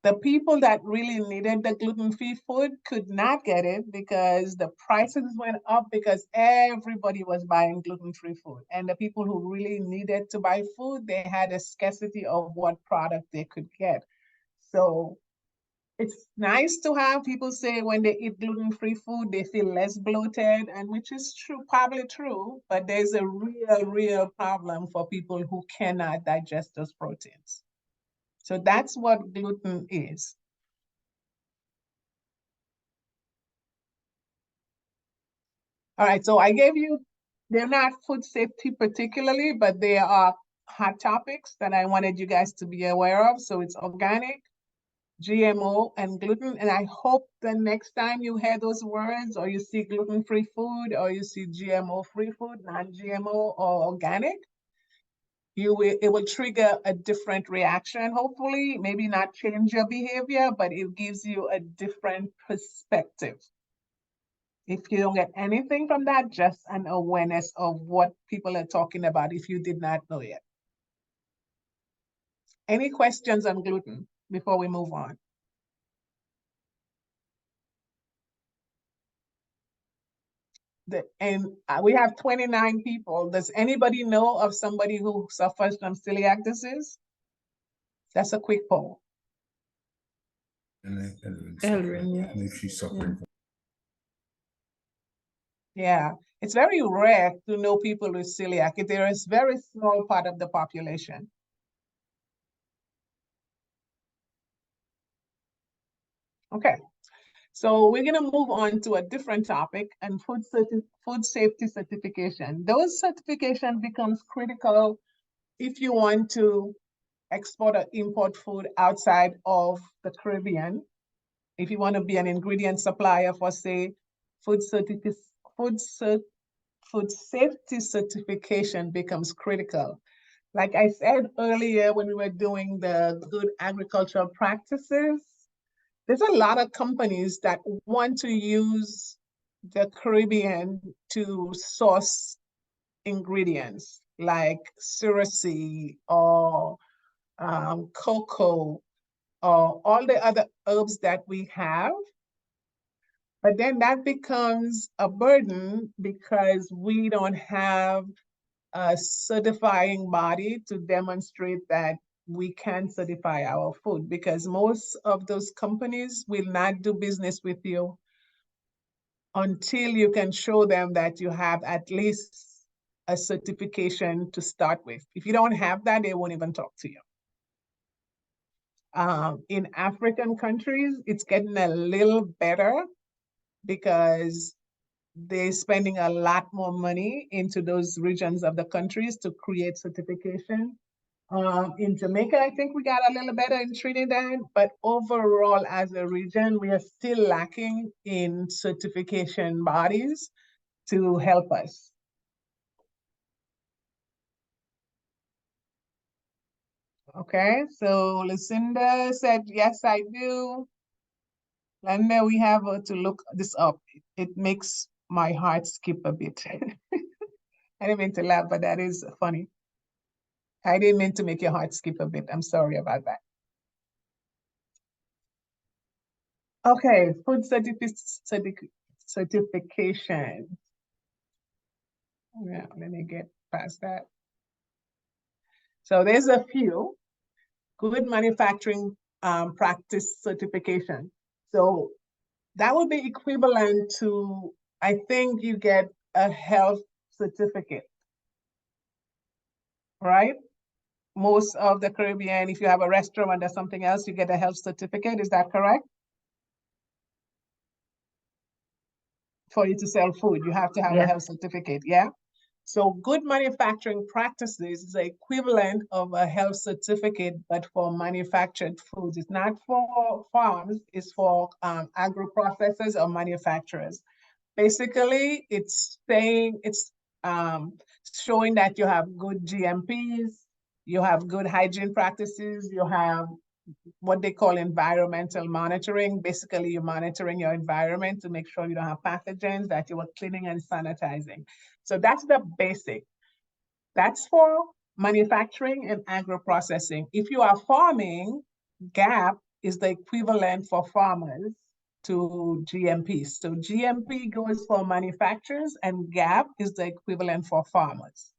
the people that really needed the gluten-free food could not get it because the prices went up because everybody was buying gluten-free food. And the people who really needed to buy food, they had a scarcity of what product they could get. So It's nice to have people say when they eat gluten-free food, they feel less bloated, and which is true, probably true, but there's a real problem for people who cannot digest those proteins. So that's what gluten is. All right, so I gave you, they're not food safety particularly, but they are hot topics that I wanted you guys to be aware of. So it's organic, GMO, and gluten. And I hope the next time you hear those words, or you see gluten-free food, or you see GMO-free food, non-GMO or organic, it will trigger a different reaction, hopefully. Maybe not change your behavior, but it gives you a different perspective. If you don't get anything from that, just an awareness of what people are talking about if you did not know yet. Any questions on gluten before we move on? We have 29 people. Does anybody know of somebody who suffers from celiac disease? That's a quick poll. And Elrin, yeah. if she's suffering from Yeah, it's very rare to know people with celiac. There is a very small part of the population. Okay, so we're gonna move on to a different topic, and food safety certification. Those certification becomes critical if you want to export or import food outside of the Caribbean. If you want to be an ingredient supplier for, say, food safety certification becomes critical. Like I said earlier when we were doing the good agricultural practices, there's a lot of companies that want to use the Caribbean to source ingredients like sirasi or cocoa or all the other herbs that we have. But then that becomes a burden because we don't have a certifying body to demonstrate that we can certify our food, because most of those companies will not do business with you until you can show them that you have at least a certification to start with. If you don't have that, they won't even talk to you. In African countries, it's getting a little better because they're spending a lot more money into those regions of the countries to create certification. In Jamaica, I think we got a little better in Trinidad, but overall as a region, we are still lacking in certification bodies to help us. Okay, so Lucinda said, yes, I do. Linda, we have to look this up. It makes my heart skip a bit. I didn't mean to laugh, but that is funny. I didn't mean to make your heart skip a bit. I'm sorry about that. Okay, food certification. Yeah, let me get past that. So there's a few. Good manufacturing practice certification. So that would be equivalent to, I think you get a health certificate, right? Most of the Caribbean, if you have a restaurant or something else, you get a health certificate. Is that correct? For you to sell food, you have to have a health certificate, yeah? So good manufacturing practices is the equivalent of a health certificate, but for manufactured foods. It's not for farms, it's for agro-processors or manufacturers. Basically, it's saying, it's showing that you have good GMPs, you have good hygiene practices, you have what they call environmental monitoring. Basically, you're monitoring your environment to make sure you don't have pathogens, that you are cleaning and sanitizing. So that's the basic. That's for manufacturing and agro-processing. If you are farming, GAP is the equivalent for farmers to GMP. So GMP goes for manufacturers and GAP is the equivalent for farmers.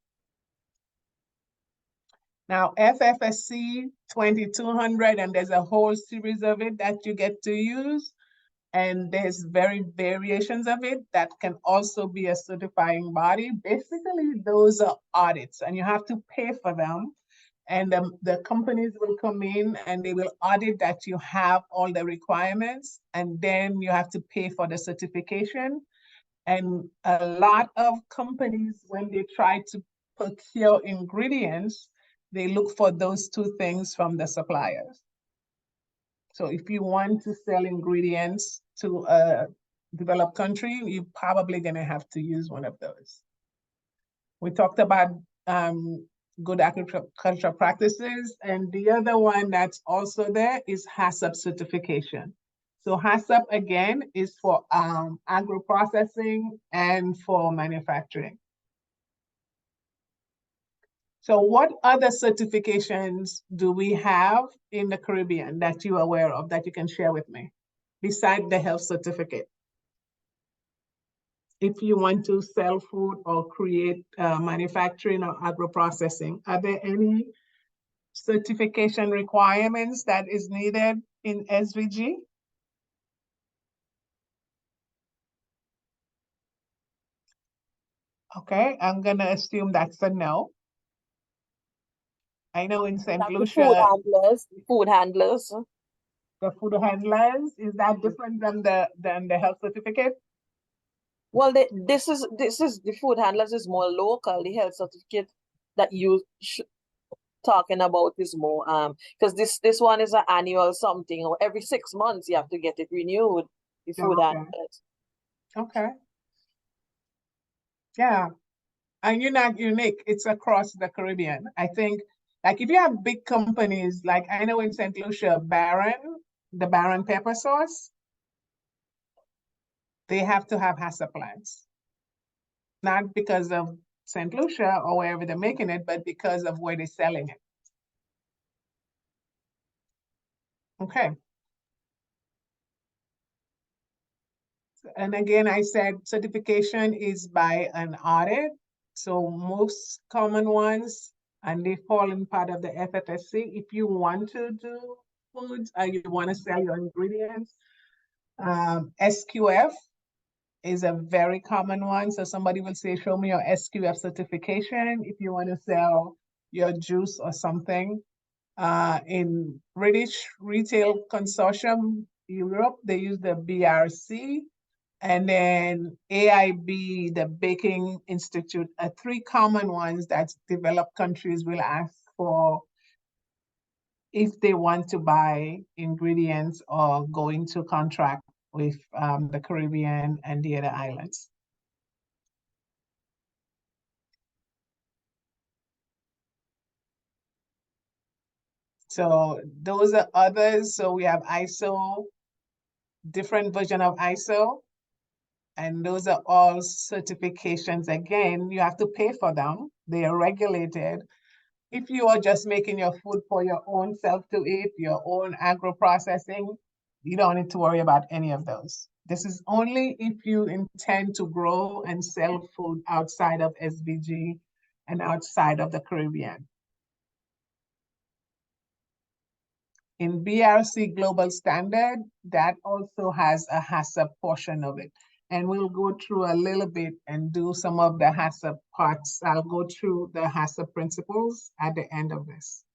Now, FFSC 2200, and there's a whole series of it that you get to use. And there's variations of it that can also be a certifying body. Basically, those are audits, and you have to pay for them. And the companies will come in and they will audit that you have all the requirements, and then you have to pay for the certification. And a lot of companies, when they try to procure ingredients, they look for those two things from the suppliers. So if you want to sell ingredients to a developed country, you're probably gonna have to use one of those. We talked about good agricultural practices, and the other one that's also there is HACCP certification. So HACCP again is for agro-processing and for manufacturing. So what other certifications do we have in the Caribbean that you're aware of that you can share with me, besides the health certificate? If you want to sell food or create manufacturing or agro-processing, are there any certification requirements that is needed in SVG? Okay, I'm gonna assume that's a no. I know in St. Food Lucia, handlers, food handlers. the food handlers, is that different than the health certificate? Well, this is the food handlers is more local. The health certificate that you talking about is more because this one is an annual something, or every 6 months you have to get it renewed. The food handlers. Okay. Yeah, and you're not unique. It's across the Caribbean. I think, like if you have big companies, like I know in St. Lucia, the Baron pepper sauce, they have to have HACCP plans. Not because of St. Lucia or wherever they're making it, but because of where they're selling it. Okay. And again, I said certification is by an audit. So most common ones, and they fall in part of the FFSC. If you want to do foods, you want to sell your ingredients, SQF is a very common one. So somebody will say, show me your SQF certification if you want to sell your juice or something. In British Retail Consortium Europe, they use the BRC. And then AIB, the Baking Institute, are three common ones that developed countries will ask for if they want to buy ingredients or go into contract with the Caribbean and the other islands. So those are others. So we have ISO, different version of ISO. And those are all certifications. Again, you have to pay for them. They are regulated. If you are just making your food for your own self to eat, your own agro-processing, you don't need to worry about any of those. This is only if you intend to grow and sell food outside of SVG and outside of the Caribbean. In BRC Global Standard, that also has a HACCP portion of it. And we'll go through a little bit and do some of the HACCP parts. I'll go through the HACCP principles at the end of this.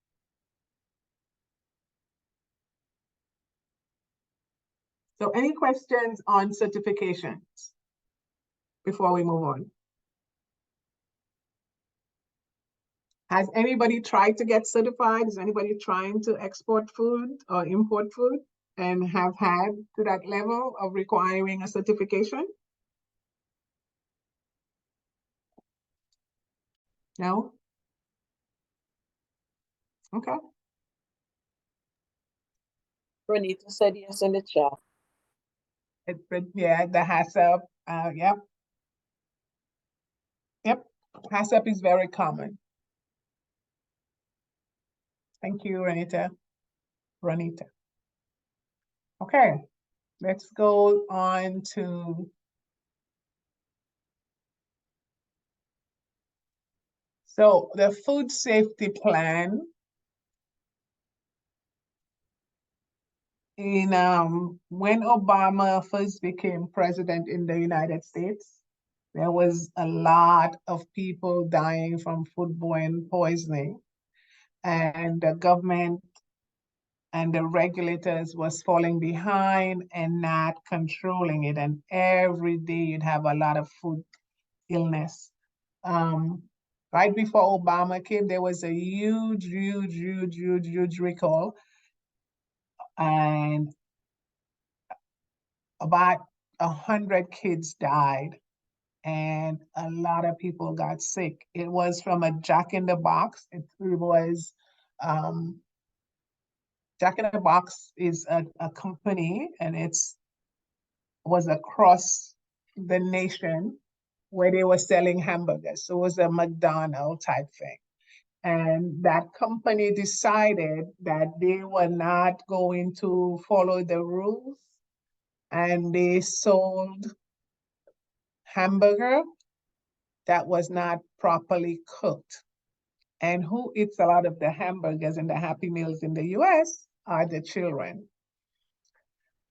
So any questions on certifications before we move on? Has anybody tried to get certified? Is anybody trying to export food or import food and have had to that level of requiring a certification? No? Okay. Renita said yes in the chat. Yeah, the HACCP, yep. Yep, HACCP is very common. Thank you, Renita. Okay, let's go on to So the food safety plan in when Obama first became president in the United States, there was a lot of people dying from foodborne poisoning, and the government and the regulators was falling behind and not controlling it. And every day you'd have a lot of food illness. Right before Obama came, there was a huge recall. And about 100 kids died and a lot of people got sick. It was from a Jack in the Box. It was, Jack in the Box is a company, and was across the nation where they were selling hamburgers. So it was a McDonald's type thing. And that company decided that they were not going to follow the rules, and they sold hamburger that was not properly cooked. And who eats a lot of the hamburgers and the Happy Meals in the US are the children.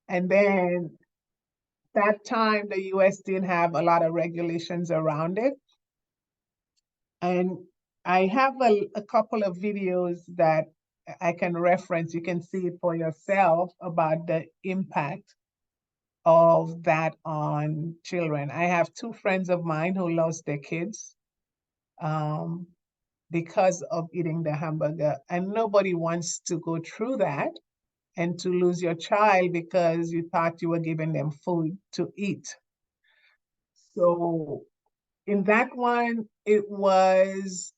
And then that time, the US didn't have a lot of regulations around it. And I have a couple of videos that I can reference. You can see it for yourself about the impact of that on children. I have two friends of mine who lost their kids because of eating the hamburger. And nobody wants to go through that and to lose your child because you thought you were giving them food to eat. So in that one, it was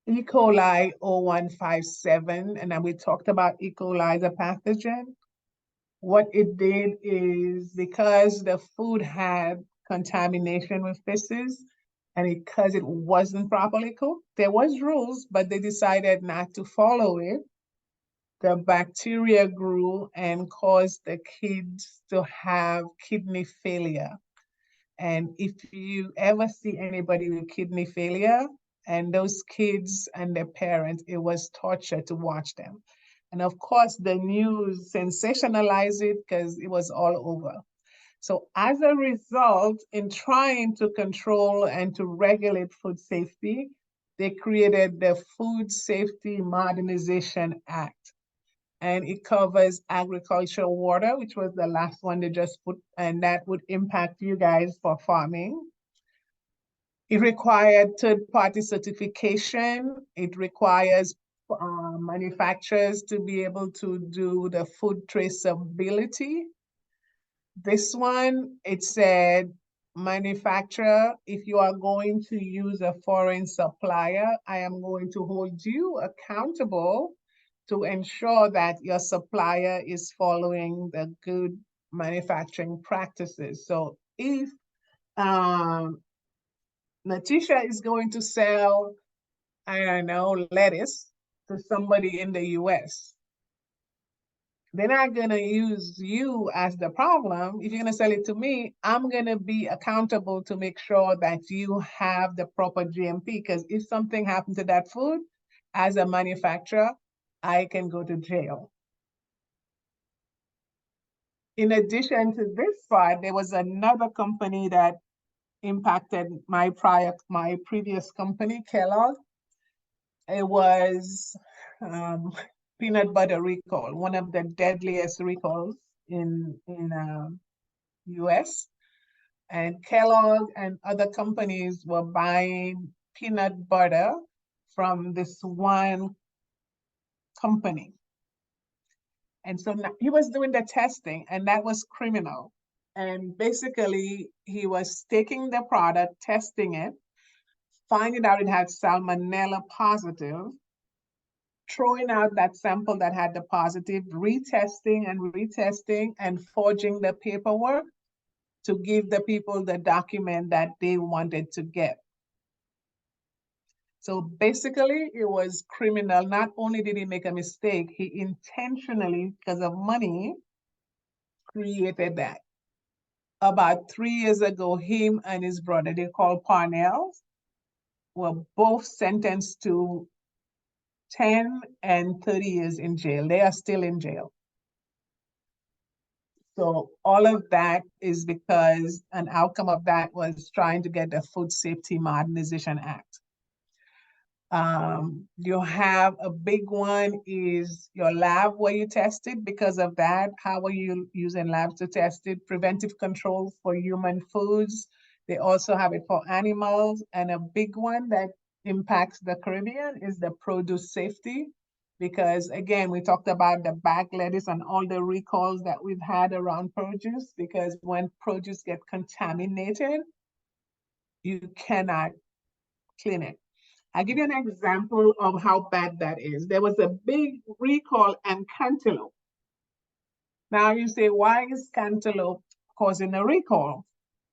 E. coli 0157, and then we talked about E. coli, the pathogen. What it did is, because the food had contamination with feces, and because it wasn't properly cooked, there was rules, but they decided not to follow it. The bacteria grew and caused the kids to have kidney failure. And if you ever see anybody with kidney failure, and those kids and their parents, it was torture to watch them. And of course, the news sensationalized it because it was all over. So as a result, in trying to control and to regulate food safety, they created the Food Safety Modernization Act. And it covers agricultural water, which was the last one they just put, and that would impact you guys for farming. It required third-party certification. It requires manufacturers to be able to do the food traceability. This one, it said, manufacturer, if you are going to use a foreign supplier, I am going to hold you accountable to ensure that your supplier is following the good manufacturing practices. So if Natisha is going to sell, I don't know, lettuce to somebody in the US, they're not gonna use you as the problem. If you're gonna sell it to me, I'm gonna be accountable to make sure that you have the proper GMP, because if something happened to that food, as a manufacturer, I can go to jail. In addition to this part, there was another company that impacted my previous company, Kellogg. It was peanut butter recall, one of the deadliest recalls in US. And Kellogg and other companies were buying peanut butter from this one company. And so he was doing the testing, and that was criminal. And basically, he was taking the product, testing it, finding out it had salmonella positive, throwing out that sample that had the positive, retesting and forging the paperwork to give the people the document that they wanted to get. So basically, it was criminal. Not only did he make a mistake, he intentionally, because of money, created that. About 3 years ago, him and his brother, they called Parnell, were both sentenced to 10 and 30 years in jail. They are still in jail. So all of that is because an outcome of that was trying to get the Food Safety Modernization Act. You have a big one is your lab where you tested. Because of that, how are you using labs to test it? Preventive control for human foods. They also have it for animals. And a big one that impacts the Caribbean is the produce safety. Because again, we talked about the bag lettuce and all the recalls that we've had around produce, because when produce get contaminated, you cannot clean it. I'll give you an example of how bad that is. There was a big recall on cantaloupe. Now you say, why is cantaloupe causing a recall?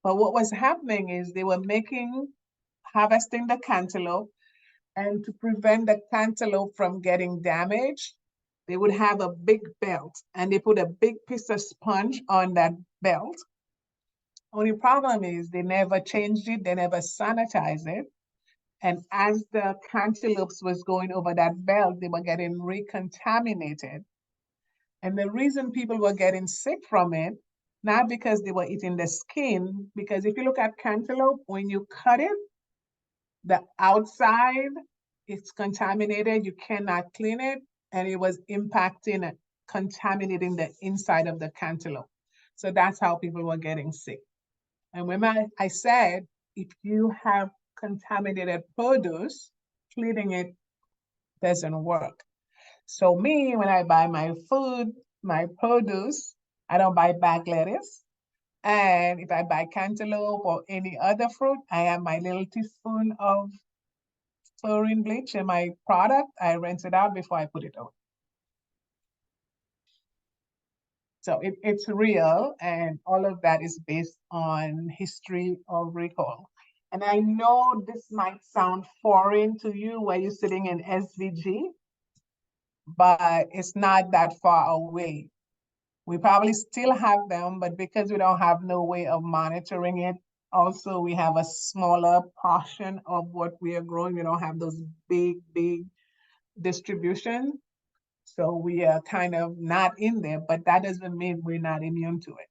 But what was happening is they were harvesting the cantaloupe, and to prevent the cantaloupe from getting damaged, they would have a big belt, and they put a big piece of sponge on that belt. Only problem is they never changed it, they never sanitized it. And as the cantaloupes was going over that belt, they were getting recontaminated. And the reason people were getting sick from it, not because they were eating the skin, because if you look at cantaloupe, when you cut it, the outside is contaminated, you cannot clean it, and it was impacting it, contaminating the inside of the cantaloupe. So that's how people were getting sick. And when I said, if you have contaminated produce, cleaning it doesn't work. So me, when I buy my food, my produce, I don't buy bag lettuce. And if I buy cantaloupe or any other fruit, I have my little teaspoon of chlorine bleach in my product. I rinse it out before I put it on. So it's real, and all of that is based on history of recall. And I know this might sound foreign to you where you're sitting in SVG, but it's not that far away. We probably still have them, but because we don't have no way of monitoring it, also we have a smaller portion of what we are growing. We don't have those big distribution. So we are kind of not in there, but that doesn't mean we're not immune to it.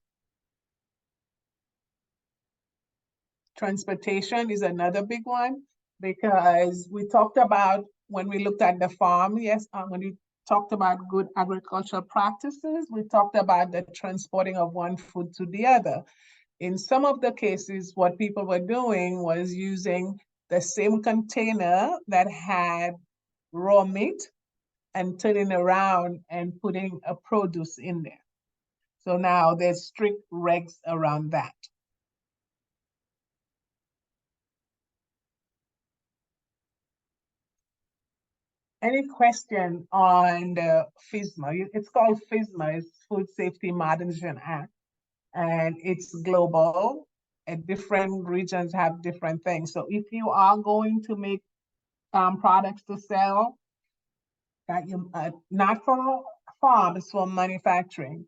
Transportation is another big one, because we talked about when we looked at the farm, yes, when we talked about good agricultural practices, we talked about the transporting of one food to the other. In some of the cases, what people were doing was using the same container that had raw meat and turning around and putting a produce in there. So now there's strict regs around that. Any question on the FSMA? It's called FSMA, it's Food Safety Modernization Act, and it's global, and different regions have different things. So if you are going to make products to sell, that you not for farms, for manufacturing.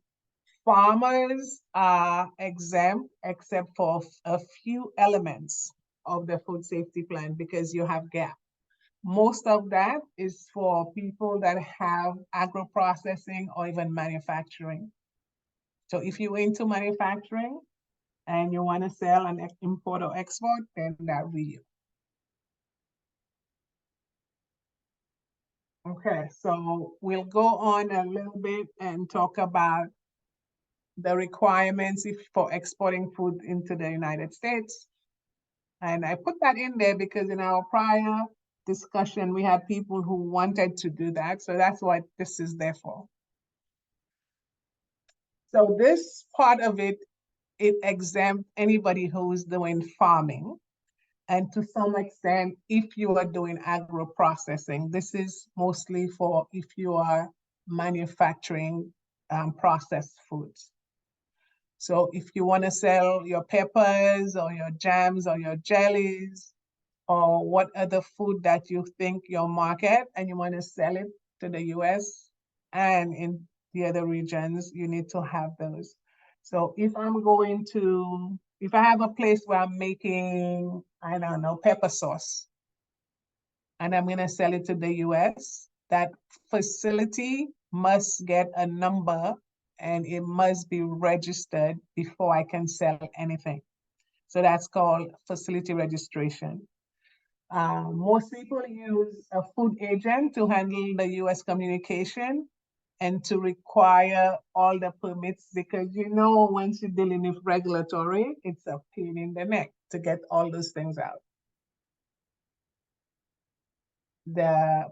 Farmers are exempt except for a few elements of the food safety plan because you have GAP. Most of that is for people that have agro-processing or even manufacturing. So if you're into manufacturing and you want to sell and import or export, then that will be you. Okay, so we'll go on a little bit and talk about the requirements for exporting food into the United States. And I put that in there because in our prior discussion, we had people who wanted to do that. So that's what this is there for. So this part of it, it exempts anybody who's doing farming. And to some extent, if you are doing agro-processing, this is mostly for if you are manufacturing processed foods. So if you want to sell your peppers or your jams or your jellies or what other food that you think your market and you want to sell it to the US and in the other regions, you need to have those. So if I have a place where I'm making, I don't know, pepper sauce, and I'm gonna sell it to the US, that facility must get a number and it must be registered before I can sell anything. So that's called facility registration. Most people use a food agent to handle the US communication and to require all the permits, because once you're dealing with regulatory, it's a pain in the neck to get all those things out. The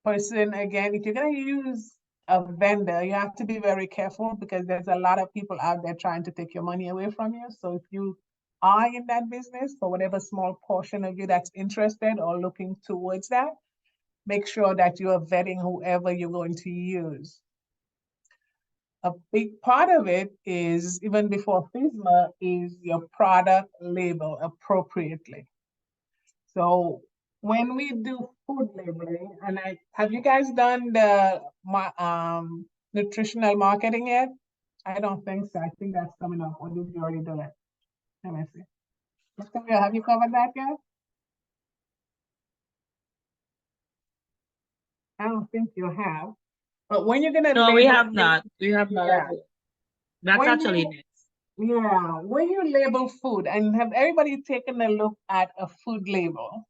person, again, if you're gonna use a vendor, you have to be very careful because there's a lot of people out there trying to take your money away from you. So if you are in that business, for whatever small portion of you that's interested or looking towards that, make sure that you are vetting whoever you're going to use. A big part of it is, even before FSMA, is your product label appropriately. So when we do food labeling, and have you guys done the nutritional marketing yet? I don't think so. I think that's coming up. Or did you already do it? Let me see. Have you covered that yet? I don't think you have. But when you're gonna No, we label have not. We have not. Yeah. That's When actually you- next. Yeah, when you label food, and have everybody taken a look at a food label?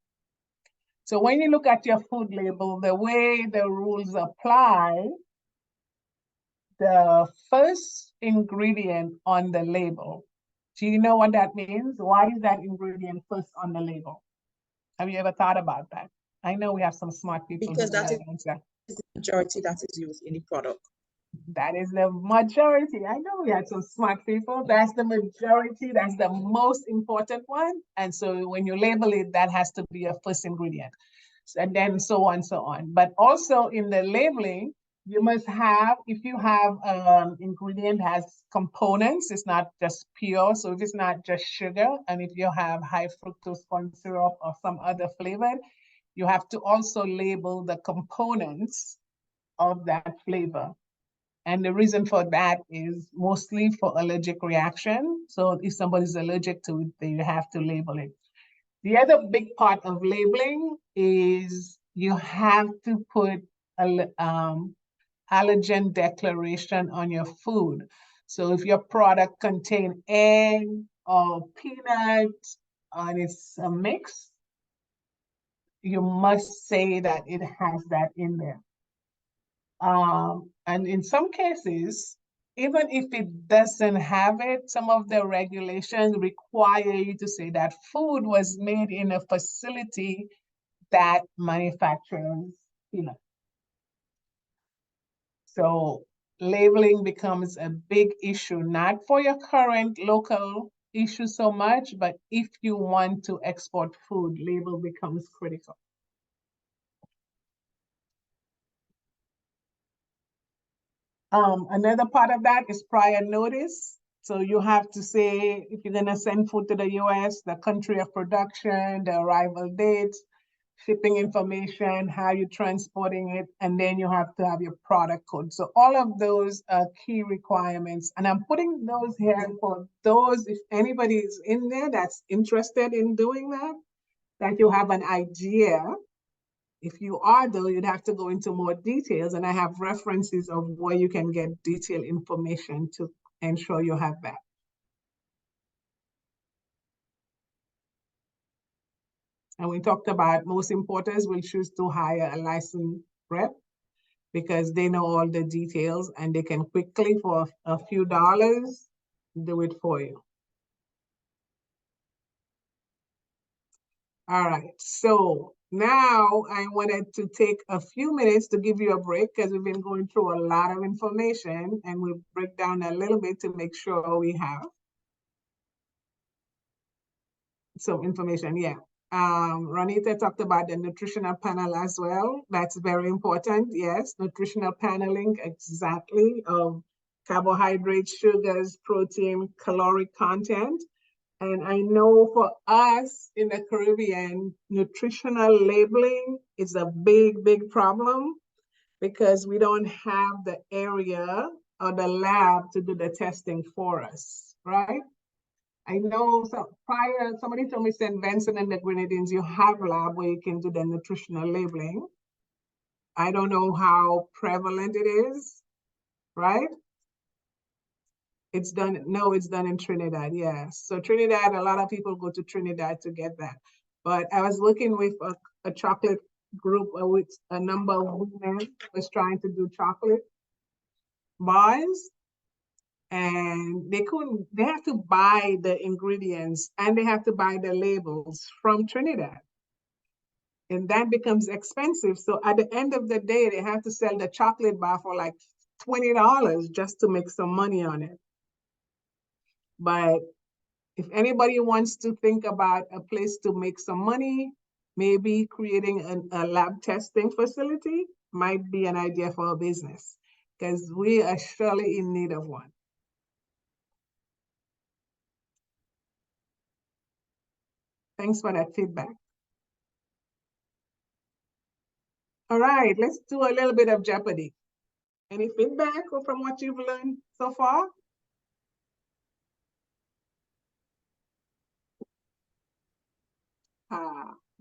So when you look at your food label, the way the rules apply, the first ingredient on the label, do you know what that means? Why is that ingredient first on the label? Have you ever thought about that? I know we have some smart people who Because know that that is answer. the majority that is used in the product. That is the majority. I know we had some smart people. That's the majority. That's the most important one. And so when you label it, that has to be your first ingredient. And then so on, so on. But also in the labeling, you must have, if you have ingredient has components, it's not just pure. So if it's not just sugar, and if you have high fructose corn syrup or some other flavor, you have to also label the components of that flavor. And the reason for that is mostly for allergic reaction. So if somebody's allergic to it, then you have to label it. The other big part of labeling is you have to put allergen declaration on your food. So if your product contains egg or peanut and it's a mix, you must say that it has that in there. And in some cases, even if it doesn't have it, some of the regulations require you to say that food was made in a facility that manufactures peanut. So labeling becomes a big issue, not for your current local issue so much, but if you want to export food, label becomes critical. Another part of that is prior notice. So you have to say, if you're gonna send food to the US, the country of production, the arrival date, shipping information, how you're transporting it, and then you have to have your product code. So all of those are key requirements. And I'm putting those here for those, if anybody is in there that's interested in doing that you have an idea. If you are, though, you'd have to go into more details, and I have references of where you can get detailed information to ensure you have that. And we talked about most importers will choose to hire a licensed rep because they know all the details and they can quickly, for a few dollars, do it for you. All right, so now I wanted to take a few minutes to give you a break because we've been going through a lot of information, and we'll break down a little bit to make sure we have some information. Yeah. Ronita talked about the nutritional panel as well. That's very important. Yes, nutritional paneling, exactly, of carbohydrates, sugars, protein, caloric content. And I know for us in the Caribbean, nutritional labeling is a big, big problem because we don't have the area or the lab to do the testing for us, right? I know somebody told me St. Vincent and the Grenadines, you have lab where you can do the nutritional labeling. I don't know how prevalent it is, right? It's done in Trinidad, yes. So Trinidad, a lot of people go to Trinidad to get that. But I was working with a chocolate group with a number of women who was trying to do chocolate bars. And they have to buy the ingredients and they have to buy the labels from Trinidad. And that becomes expensive. So at the end of the day, they have to sell the chocolate bar for like $20 just to make some money on it. But if anybody wants to think about a place to make some money, maybe creating a lab testing facility might be an idea for a business, because we are surely in need of one. Thanks for that feedback. All right, let's do a little bit of Jeopardy. Any feedback from what you've learned so far?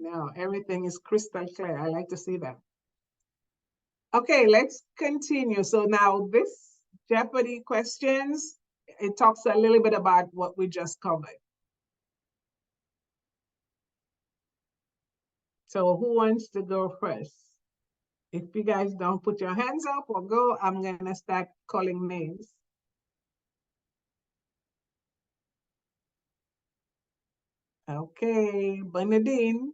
No, everything is crystal clear. I like to see that. Okay, let's continue. So now this Jeopardy questions, it talks a little bit about what we just covered. So who wants to go first? If you guys don't put your hands up or go, I'm gonna start calling names. Okay, Bernadine,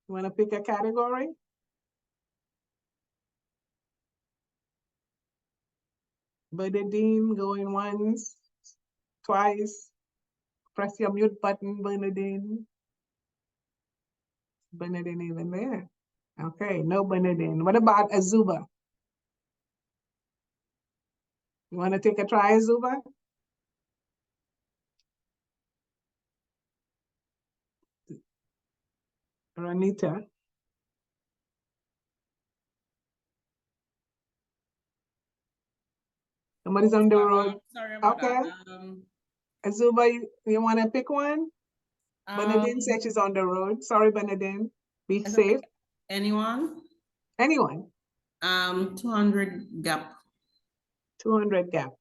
you wanna pick a category? Bernadine, going once, twice. Press your mute button, Bernadine. Bernadine even there? Okay, no Bernadine. What about Azuba? You want to take a try, Azuba? Ronita? Somebody's on the road. Sorry about Okay. that. Azuba, you want to pick one? Bernadine said she's on the road. Sorry, Bernadine. Be safe. Okay. Anyone? Anyone? 200 gap. 200 gap.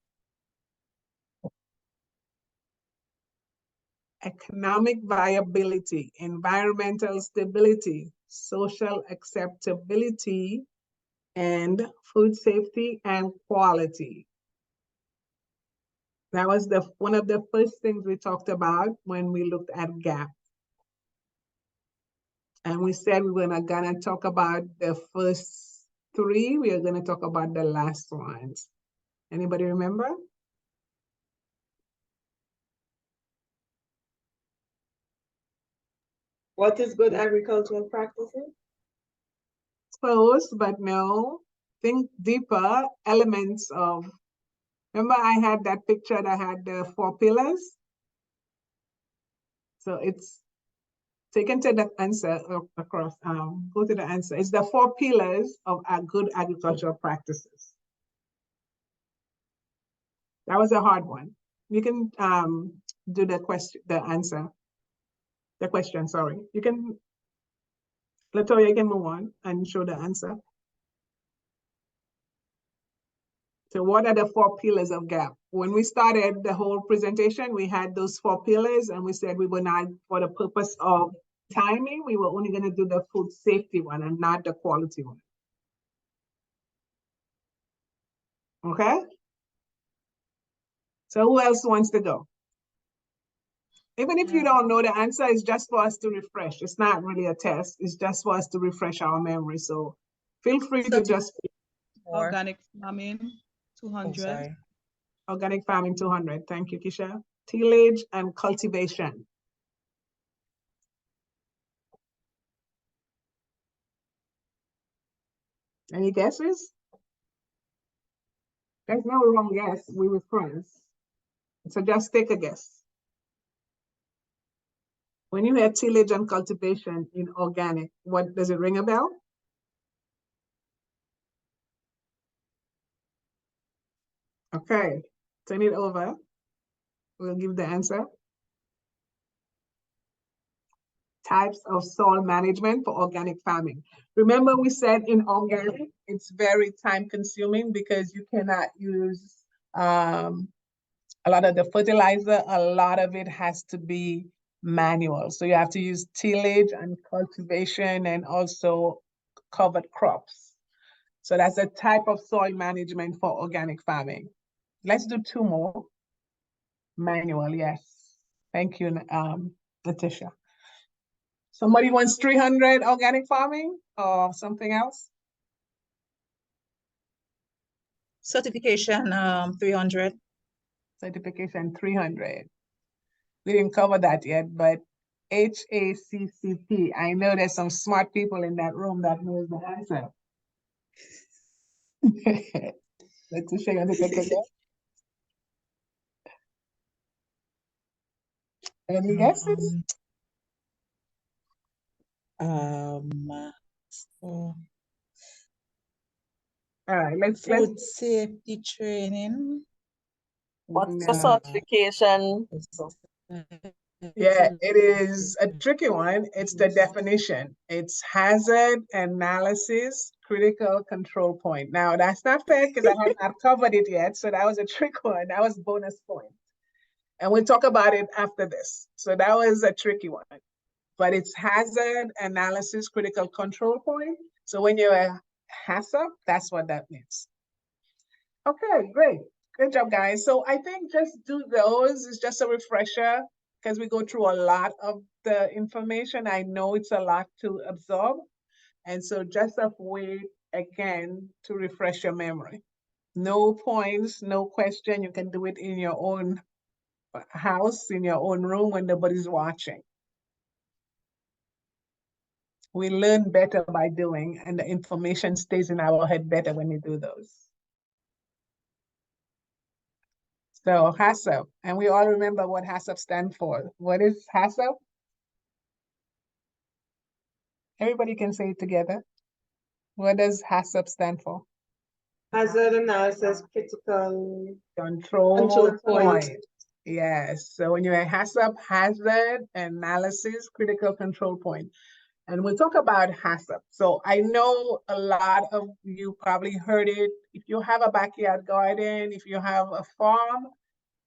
Economic viability, environmental stability, social acceptability, and food safety and quality. That was one of the first things we talked about when we looked at gap. And we said we were gonna talk about the first three. We are gonna talk about the last ones. Anybody remember? What is good agricultural practices? Close, but no. Think deeper elements of, remember I had that picture that had the 4 pillars? So you can take that answer across, go to the answer. It's the 4 pillars of our good agricultural practices. That was a hard one. You can do the question, sorry. You can, Latoya, you can move on and show the answer. So what are the 4 pillars of GAP? When we started the whole presentation, we had those 4 pillars and we said we were not, for the purpose of timing, we were only gonna do the food safety one and not the quality one. Okay? So who else wants to go? Even if you don't know the answer, it's just for us to refresh. It's not really a test. It's just for us to refresh our memory. So feel free to just. Organic farming, 200. Organic farming, 200. Thank you, Kisha. Tillage and cultivation. Any guesses? There's no wrong guess. We were friends. So just take a guess. When you hear tillage and cultivation in organic, what does it ring a bell? Okay, turn it over. will give the answer. Types of soil management for organic farming. Remember we said in organic, it's very time consuming because you cannot use a lot of the fertilizer. A lot of it has to be manual. So you have to use tillage and cultivation and also covered crops. So that's a type of soil management for organic farming. Let's do 2 more. Manual, yes. Thank you, Letitia. Somebody wants 300 organic farming or something else? Certification, 300. Certification 300. We didn't cover that yet, but HACCP. I know there's some smart people in that room that knows the answer. Letitia, you want to take a guess? Any guesses? Oh. All right, let's Food safety training. What's the No. certification? Yeah, it is a tricky one. It's the definition. It's hazard analysis, critical control point. Now, that's not fair because I have not covered it yet. So that was a trick one. That was bonus point. And we'll talk about it after this. So that was a tricky one. But it's hazard analysis, critical control point. So when you're a HACCP, that's what that means. Okay, great. Good job, guys. So I think just do those. It's just a refresher because we go through a lot of the information. I know it's a lot to absorb. And so just a way, again, to refresh your memory. No points, no question. You can do it in your own house, in your own room when nobody's watching. We learn better by doing, and the information stays in our head better when we do those. So HACCP, and we all remember what HACCP stands for. What is HACCP? Everybody can say it together. What does HACCP stand for? Hazard analysis, critical Control point. point. Yes, so when you're at HACCP, hazard analysis, critical control point. And we'll talk about HACCP. So I know a lot of you probably heard it. If you have a backyard garden, if you have a farm,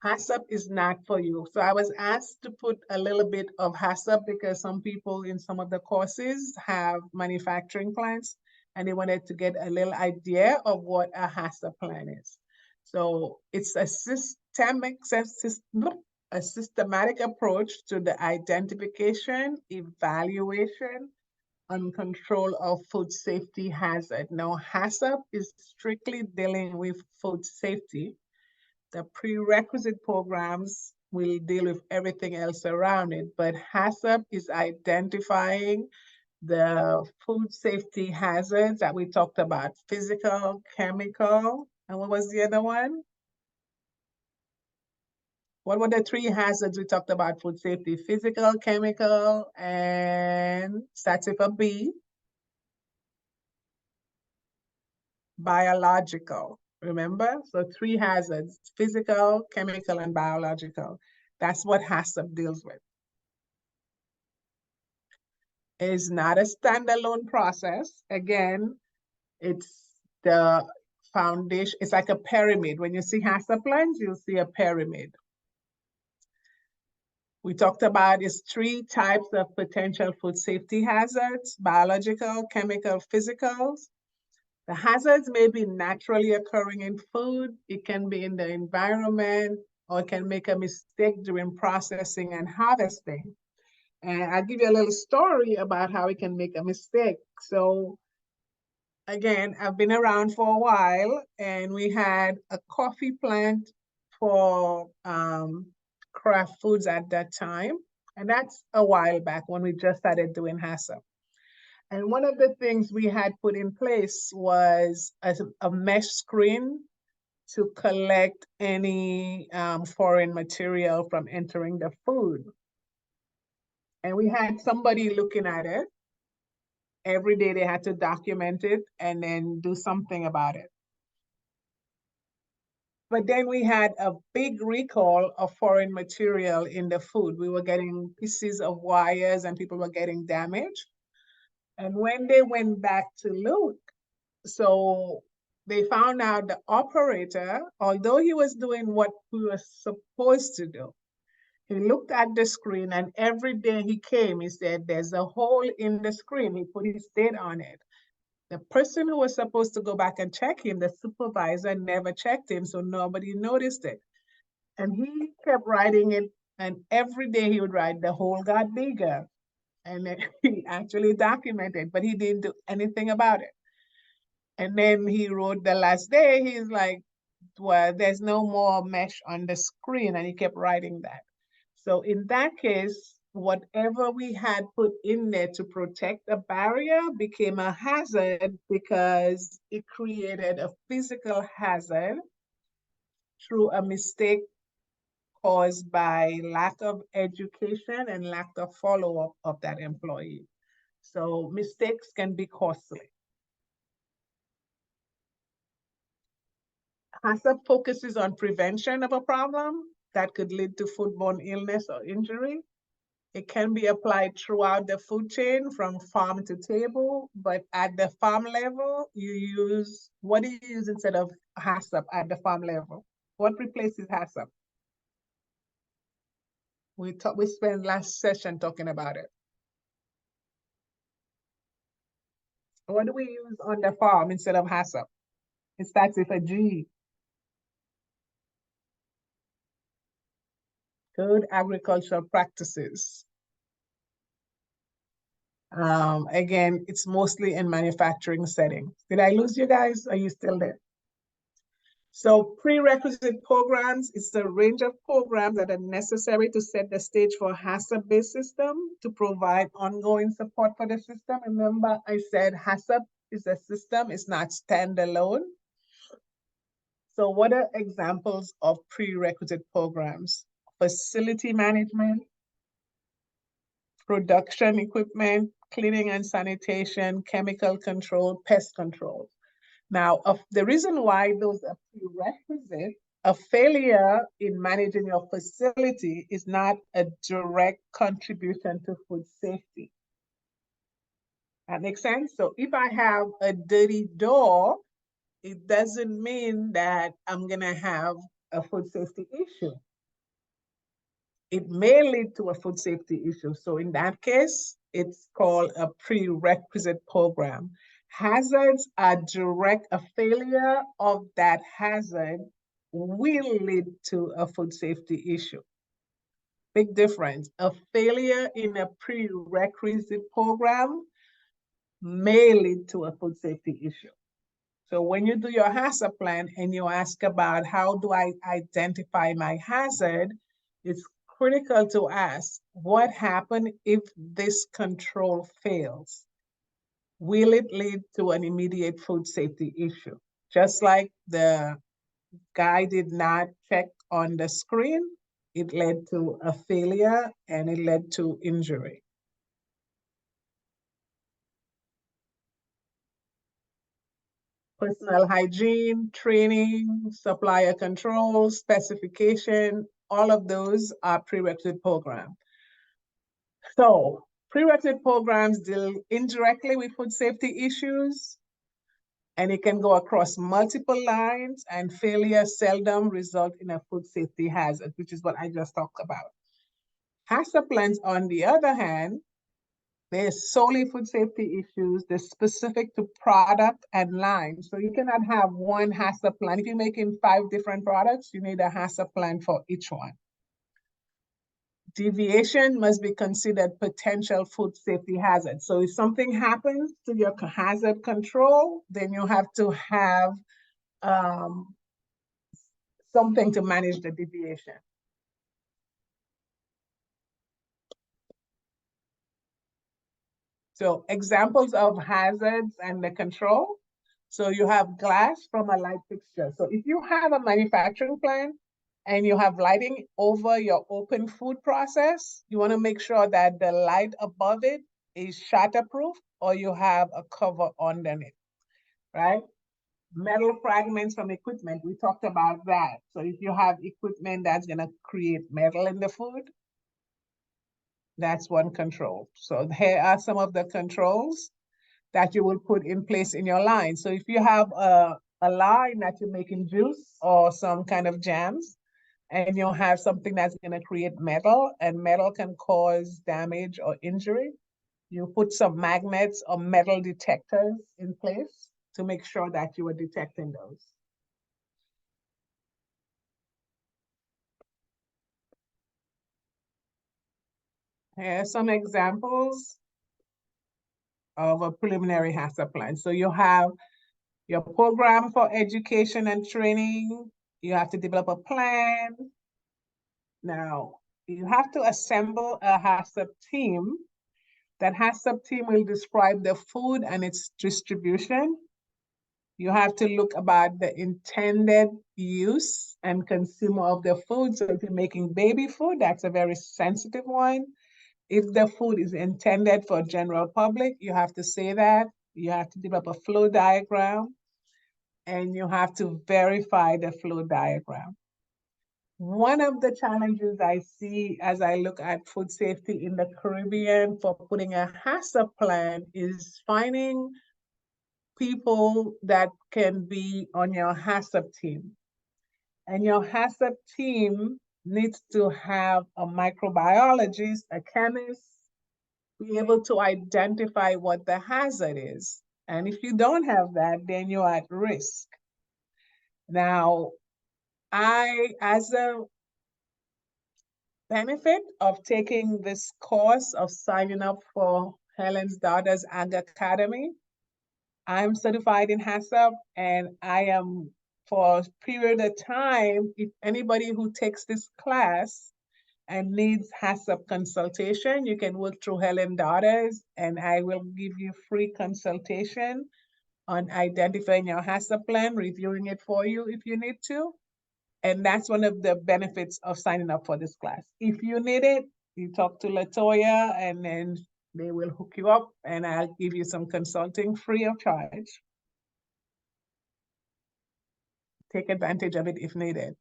HACCP is not for you. So I was asked to put a little bit of HACCP because some people in some of the courses have manufacturing plants and they wanted to get a little idea of what a HACCP plan is. So it's a systematic approach to the identification, evaluation, and control of food safety hazard. Now, HACCP is strictly dealing with food safety. The prerequisite programs will deal with everything else around it, but HACCP is identifying the food safety hazards that we talked about, physical, chemical, and what was the other one? What were the 3 hazards we talked about food safety? Physical, chemical, and starts with a B. Biological, remember? So 3 hazards, physical, chemical, and biological. That's what HACCP deals with. It is not a standalone process. Again, it's the foundation. It's like a pyramid. When you see HACCP plans, you'll see a pyramid. We talked about is 3 types of potential food safety hazards: biological, chemical, physicals. The hazards may be naturally occurring in food, it can be in the environment, or it can make a mistake during processing and harvesting. And I'll give you a little story about how we can make a mistake. So again, I've been around for a while and we had a coffee plant for craft foods at that time. And that's a while back when we just started doing HACCP. And one of the things we had put in place was a mesh screen to collect any foreign material from entering the food. And we had somebody looking at it. Every day they had to document it and then do something about it. But then we had a big recall of foreign material in the food. We were getting pieces of wires and people were getting damaged. And when they went back to look, so they found out the operator, although he was doing what he was supposed to do, he looked at the screen and every day he came, he said, there's a hole in the screen. He put his date on it. The person who was supposed to go back and check him, the supervisor, never checked him, so nobody noticed it. And he kept writing it, and every day he would write, the hole got bigger. And then he actually documented, but he didn't do anything about it. And then he wrote the last day, he's like, well, there's no more mesh on the screen, and he kept writing that. So in that case, whatever we had put in there to protect a barrier became a hazard because it created a physical hazard through a mistake caused by lack of education and lack of follow-up of that employee. So mistakes can be costly. HACCP focuses on prevention of a problem that could lead to foodborne illness or injury. It can be applied throughout the food chain from farm to table, but at the farm level, what do you use instead of HACCP at the farm level? What replaces HACCP? We spent last session talking about it. What do we use on the farm instead of HACCP? It starts with a G. Good agricultural practices. Again, it's mostly in manufacturing settings. Did I lose you guys? Are you still there? So prerequisite programs is a range of programs that are necessary to set the stage for a HACCP-based system to provide ongoing support for the system. Remember, I said HACCP is a system, it's not standalone. So what are examples of prerequisite programs? Facility management, production equipment, cleaning and sanitation, chemical control, pest control. Now, the reason why those are prerequisites, a failure in managing your facility is not a direct contribution to food safety. That makes sense? So if I have a dirty door, it doesn't mean that I'm gonna have a food safety issue. It may lead to a food safety issue. So in that case, it's called a prerequisite program. Hazards are direct, a failure of that hazard will lead to a food safety issue. Big difference. A failure in a prerequisite program may lead to a food safety issue. So when you do your hazard plan and you ask about how do I identify my hazard, it's critical to ask, what happens if this control fails? Will it lead to an immediate food safety issue? Just like the guy did not check on the screen, it led to a failure and it led to injury. Personal hygiene, training, supplier control, specification, all of those are prerequisite programs. So prerequisite programs deal indirectly with food safety issues, and it can go across multiple lines, and failure seldom result in a food safety hazard, which is what I just talked about. HACCP plans, on the other hand, they're solely food safety issues. They're specific to product and line. So you cannot have one HACCP plan. If you're making 5 different products, you need a HACCP plan for each one. Deviation must be considered potential food safety hazard. So if something happens to your hazard control, then you have to have something to manage the deviation. So examples of hazards and the control. So you have glass from a light fixture. So if you have a manufacturing plant and you have lighting over your open food process, you want to make sure that the light above it is shatterproof or you have a cover underneath, right? metal fragments from equipment, we talked about that. So if you have equipment that's gonna create metal in the food, that's one control. So here are some of the controls that you will put in place in your line. So if you have a line that you're making juice or some kind of jams, and you'll have something that's gonna create metal, and metal can cause damage or injury, you put some magnets or metal detectors in place to make sure that you are detecting those. Here are some examples of a preliminary HACCP plan. So you have your program for education and training. You have to develop a plan. Now, you have to assemble a HACCP team. That HACCP team will describe the food and its distribution. You have to look about the intended use and consumer of the food. So if you're making baby food, that's a very sensitive one. If the food is intended for general public, you have to say that. You have to develop a flow diagram, and you have to verify the flow diagram. One of the challenges I see as I look at food safety in the Caribbean for putting a HACCP plan is finding people that can be on your HACCP team. And your HACCP team needs to have a microbiologist, a chemist, be able to identify what the hazard is. And if you don't have that, then you're at risk. Now, as a benefit of taking this course of signing up for Helen's Daughter's Ag Academy, I'm certified in HACCP, and I am, for a period of time, if anybody who takes this class and needs HACCP consultation, you can work through Helen Daughters, and I will give you free consultation on identifying your HACCP plan, reviewing it for you if you need to. And that's one of the benefits of signing up for this class. If you need it, you talk to Latoya, and then they will hook you up, and I'll give you some consulting free of charge. Take advantage of it if needed.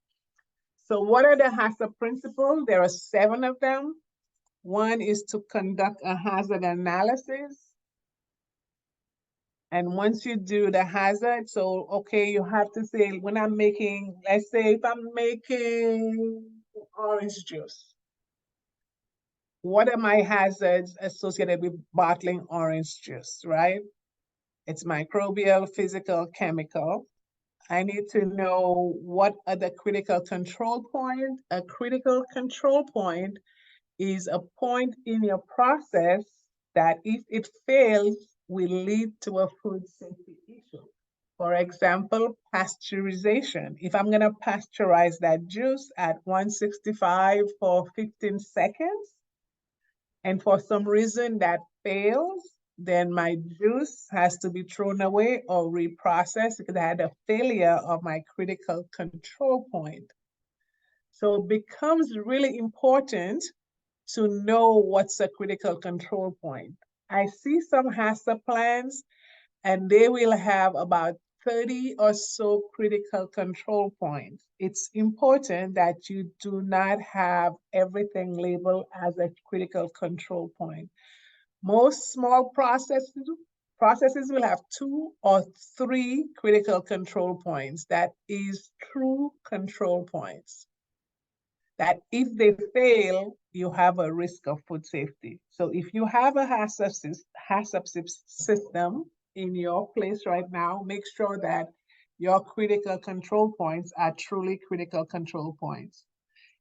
So what are the HACCP principles? There are 7 of them. One is to conduct a hazard analysis. And once you do the hazard, so, okay, you have to say, when I'm making, let's say if I'm making orange juice, what are my hazards associated with bottling orange juice, right? It's microbial, physical, chemical. I need to know what are the critical control points. A critical control point is a point in your process that if it fails, will lead to a food safety issue. For example, pasteurization. If I'm gonna pasteurize that juice at 165 for 15 seconds, and for some reason that fails, then my juice has to be thrown away or reprocessed because I had a failure of my critical control point. So it becomes really important to know what's a critical control point. I see some HACCP plans, and they will have about 30 or so critical control points. It's important that you do not have everything labeled as a critical control point. Most small processes will have 2 or 3 critical control points. That is true control points. That if they fail, you have a risk of food safety. So if you have a HACCP system in your place right now, make sure that your critical control points are truly critical control points.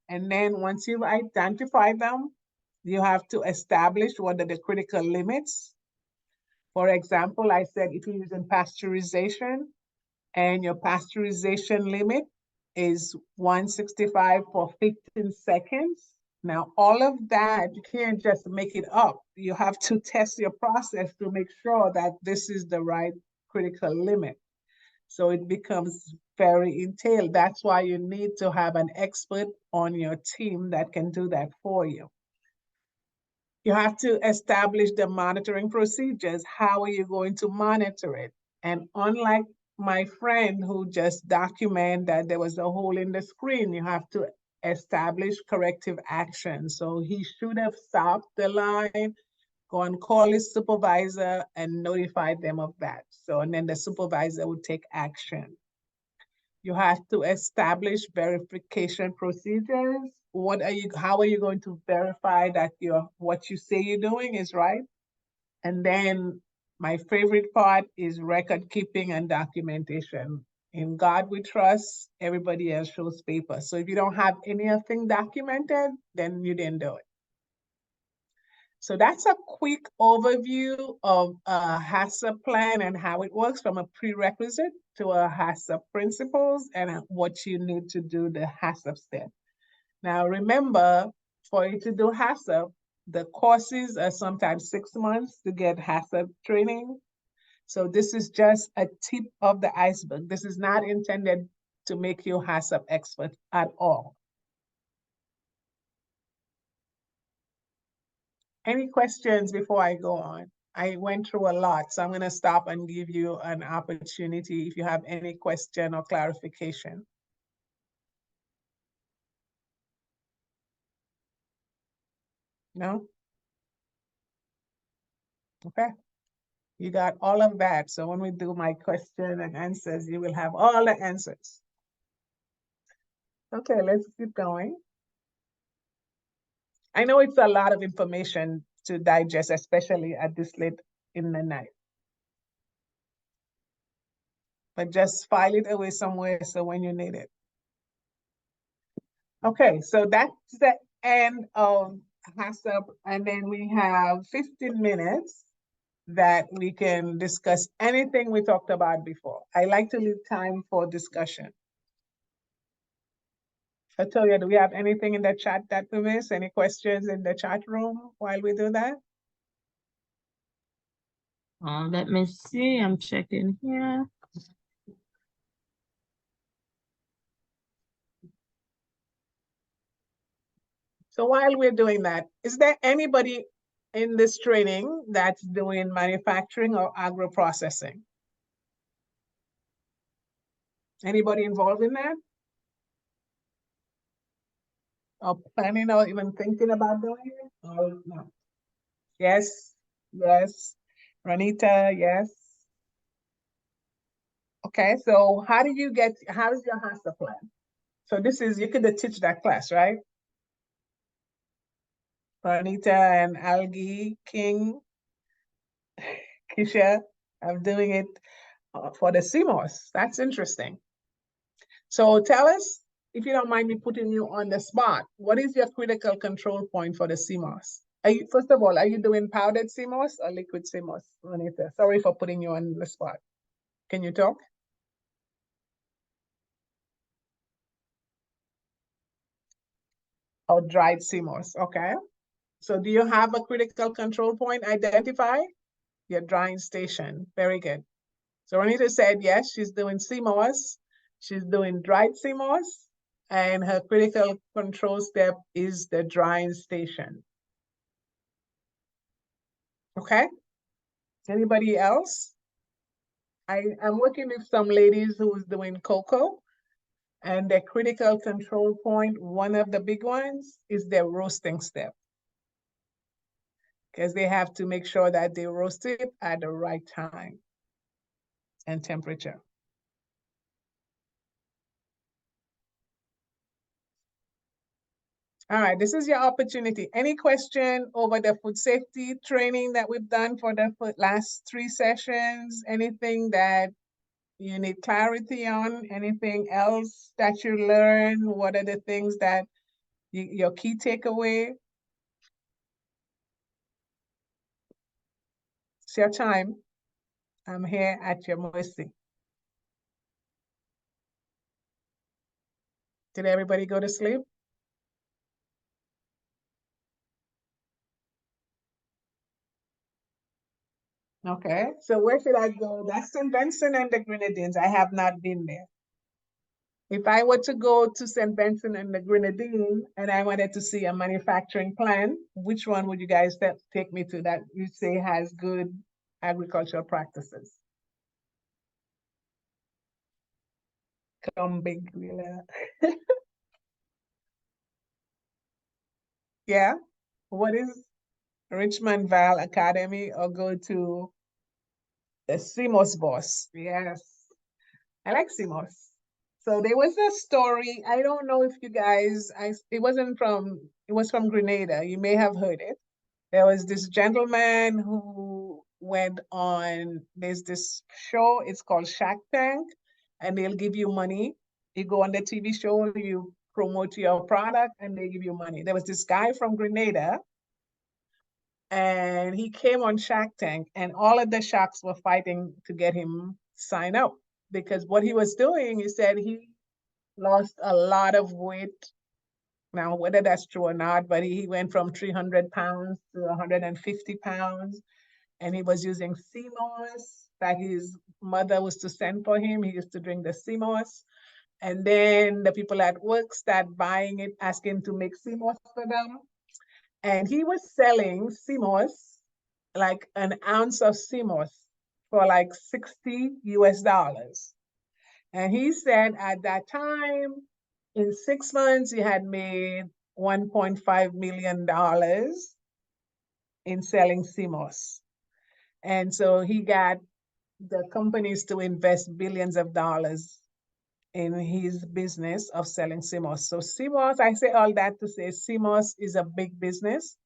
And then once you've identified them, you have to establish what are the critical limits. For example, I said if you're using pasteurization and your pasteurization limit is 165 for 15 seconds. Now, all of that, you can't just make it up. You have to test your process to make sure that this is the right critical limit. So it becomes very entailed. That's why you need to have an expert on your team that can do that for you. You have to establish the monitoring procedures. How are you going to monitor it? And unlike my friend who just documented that there was a hole in the screen. You have to establish corrective action. So he should have stopped the line, go and call his supervisor and notify them of that. So, and then the supervisor would take action. You have to establish verification procedures. How are you going to verify that what you say you're doing is right? And then my favorite part is record keeping and documentation. In God we trust, everybody else shows paper. So if you don't have anything documented, then you didn't do it. So that's a quick overview of a HACCP plan and how it works from a prerequisite to a HACCP principles and what you need to do the HACCP step. Now remember, for you to do HACCP, the courses are sometimes 6 months to get HACCP training. So this is just a tip of the iceberg. This is not intended to make you HACCP expert at all. Any questions before I go on? I went through a lot, so I'm going to stop and give you an opportunity if you have any question or clarification. No? Okay. You got all of that. So when we do my question and answers, you will have all the answers. Okay, let's keep going. I know it's a lot of information to digest, especially at this late in the night. But just file it away somewhere so when you need it. Okay, so that's the end of HACCP, and then we have 15 minutes that we can discuss anything we talked about before. I like to leave time for discussion. Latoya, do we have anything in the chat that we missed? Any questions in the chat room while we do that? Let me see, I'm checking here. So while we're doing that, is there anybody in this training that's doing manufacturing or agro-processing? Anybody involved in that? Or planning or even thinking about doing it? Or no? Yes, yes. Ronita, yes. Okay, so how is your HACCP plan? So this is, you could teach that class, right? Ronita and Algie, King, Kisha, I'm doing it for the CMOS. That's interesting. So tell us, if you don't mind me putting you on the spot, what is your critical control point for the CMOS? First of all, are you doing powdered CMOS or liquid CMOS, Ronita? Sorry for putting you on the spot. Can you talk? Or dried CMOS, okay. So do you have a critical control point identified? Your drying station, very good. So Ronita said, yes, she's doing CMOS, she's doing dried CMOS, and her critical control step is the drying station. Okay, anybody else? I'm working with some ladies who's doing cocoa, and their critical control point, one of the big ones, is their roasting step. Because they have to make sure that they roast it at the right time and temperature. All right, this is your opportunity. Any question over the food safety training that we've done for the last 3 sessions? Anything that you need clarity on? Anything else that you learned? What are the things that your key takeaway? It's your time. I'm here at your mercy. Did everybody go to sleep? Okay, so where should I go? That's St. Vincent and the Grenadines. I have not been there. If I were to go to St. Vincent and the Grenadines and I wanted to see a manufacturing plant, which one would you guys take me to that you say has good agricultural practices? Come big, Wheeler. Yeah. What is Richmond Val Academy, or go to the CMOS boss? Yes. I like CMOS. So there was a story. I don't know if you guys, it was from Grenada. You may have heard it. There was this gentleman who went on, there's this show, it's called Shark Tank, and they'll give you money. You go on the TV show, you promote your product, and they give you money. There was this guy from Grenada, and he came on Shark Tank, and all of the sharks were fighting to get him sign up, because what he was doing, he said he lost a lot of weight. Now, whether that's true or not, but he went from 300 pounds to 150 pounds, and he was using CMOS that his mother was to send for him. He used to drink the CMOS. And then the people at work start buying it, asking to make CMOS for them. And he was selling CMOS, like an ounce of CMOS, for like 60 US dollars. And he said at that time, in 6 months, he had made $1.5 million in selling CMOS. And so he got the companies to invest billions of dollars in his business of selling CMOS. So CMOS, I say all that to say CMOS is a big business,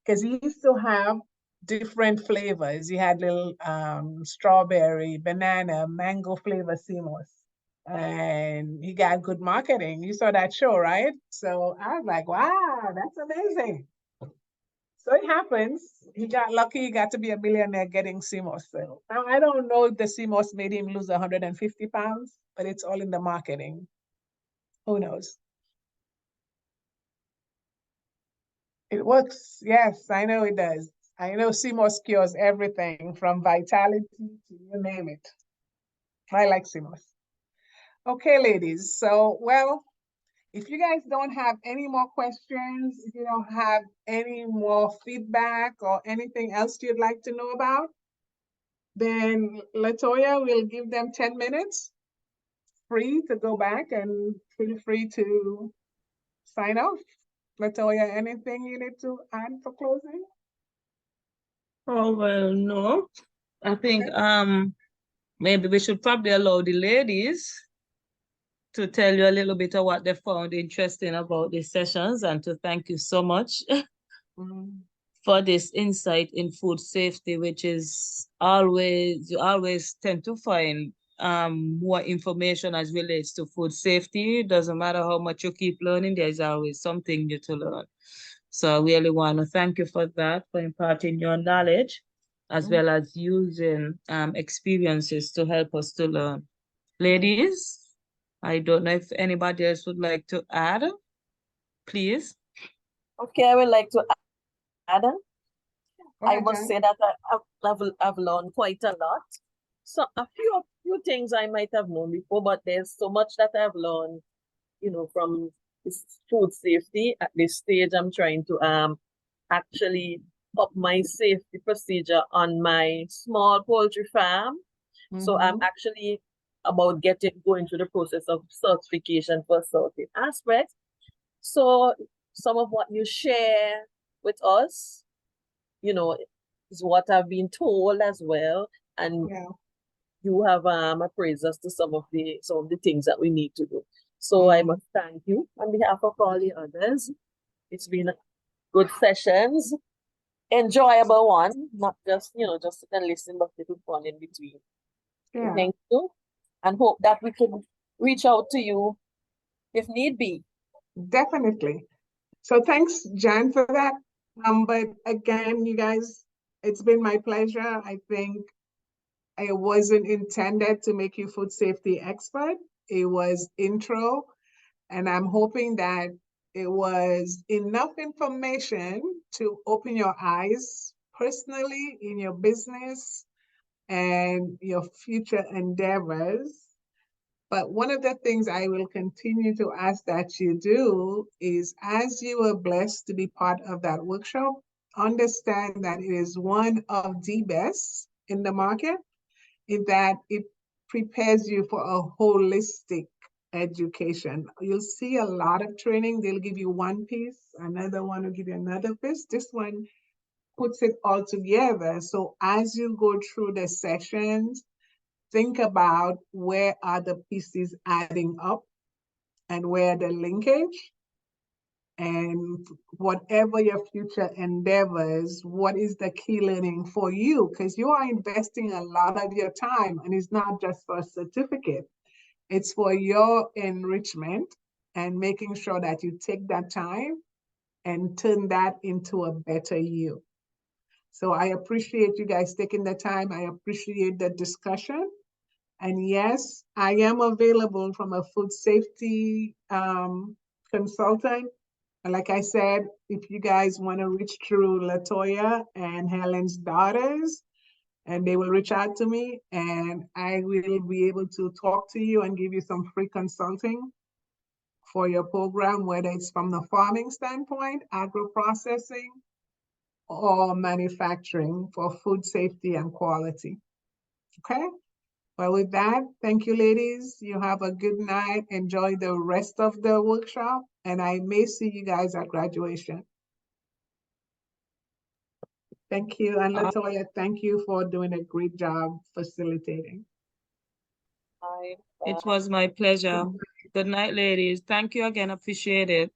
because he used to have different flavors. He had little strawberry, banana, mango flavor CMOS. And he got good marketing. You saw that show, right? So I was like, wow, that's amazing. So it happens. He got lucky. He got to be a millionaire getting CMOS. So now I don't know if the CMOS made him lose 150 pounds, but it's all in the marketing. Who knows? It works. Yes, I know it does. I know CMOS cures everything from vitality to you name it. I like CMOS. Okay, ladies. So, well, if you guys don't have any more questions, if you don't have any more feedback or anything else you'd like to know about, then Latoya will give them 10 minutes free to go back, and feel free to sign off. Latoya, anything you need to add for closing? Oh, well, no. I think maybe we should probably allow the ladies to tell you a little bit of what they found interesting about these sessions, and to thank you so much for this insight in food safety, which is always, you always tend to find more information as relates to food safety. It doesn't matter how much you keep learning, there's always something new to learn. So I really want to thank you for that, for imparting your knowledge, as well as using experiences to help us to learn. Ladies, I don't know if anybody else would like to add, please. Okay, I would like to add. I ahead, must Jan. say that I've learned quite a lot. So a few things I might have known before, but there's so much that I've learned, you know, from this food safety. At this stage, I'm trying to actually up my safety procedure on my small poultry farm. So I'm actually about going through the process of certification for certain aspects. So some of what you share with us, you know, is what I've been told as well. And you have appraised us to some of the things that we need to do. So I must thank you on behalf of all the others. It's been good sessions, enjoyable one, not just, you know, just sit and listen, but little fun in between. Yeah. Thank you, and hope that we can reach out to you if need be. Definitely. So thanks, Jan, for that. But again, you guys, it's been my pleasure. I think it wasn't intended to make you food safety expert. It was intro, and I'm hoping that it was enough information to open your eyes personally in your business and your future endeavors. But one of the things I will continue to ask that you do is, as you are blessed to be part of that workshop, understand that it is one of the best in the market, in that it prepares you for a holistic education. You'll see a lot of training. They'll give you one piece, another one will give you another piece. This one puts it all together. So as you go through the sessions, think about where are the pieces adding up and where the linkage, and whatever your future endeavors, what is the key learning for you? Because you are investing a lot of your time, and it's not just for a certificate. It's for your enrichment and making sure that you take that time and turn that into a better you. So I appreciate you guys taking the time. I appreciate the discussion. And yes, I am available from a food safety consultant. And like I said, if you guys want to reach through LaToya and Helen's daughters, and they will reach out to me, and I will be able to talk to you and give you some free consulting for your program, whether it's from the farming standpoint, agro-processing, or manufacturing for food safety and quality. Okay? Well, with that, thank you, ladies. You have a good night. Enjoy the rest of the workshop, and I may see you guys at graduation. Thank you. And LaToya, thank you for doing a great job facilitating. Bye. It was my pleasure. Good night, ladies. Thank you again. Appreciate it.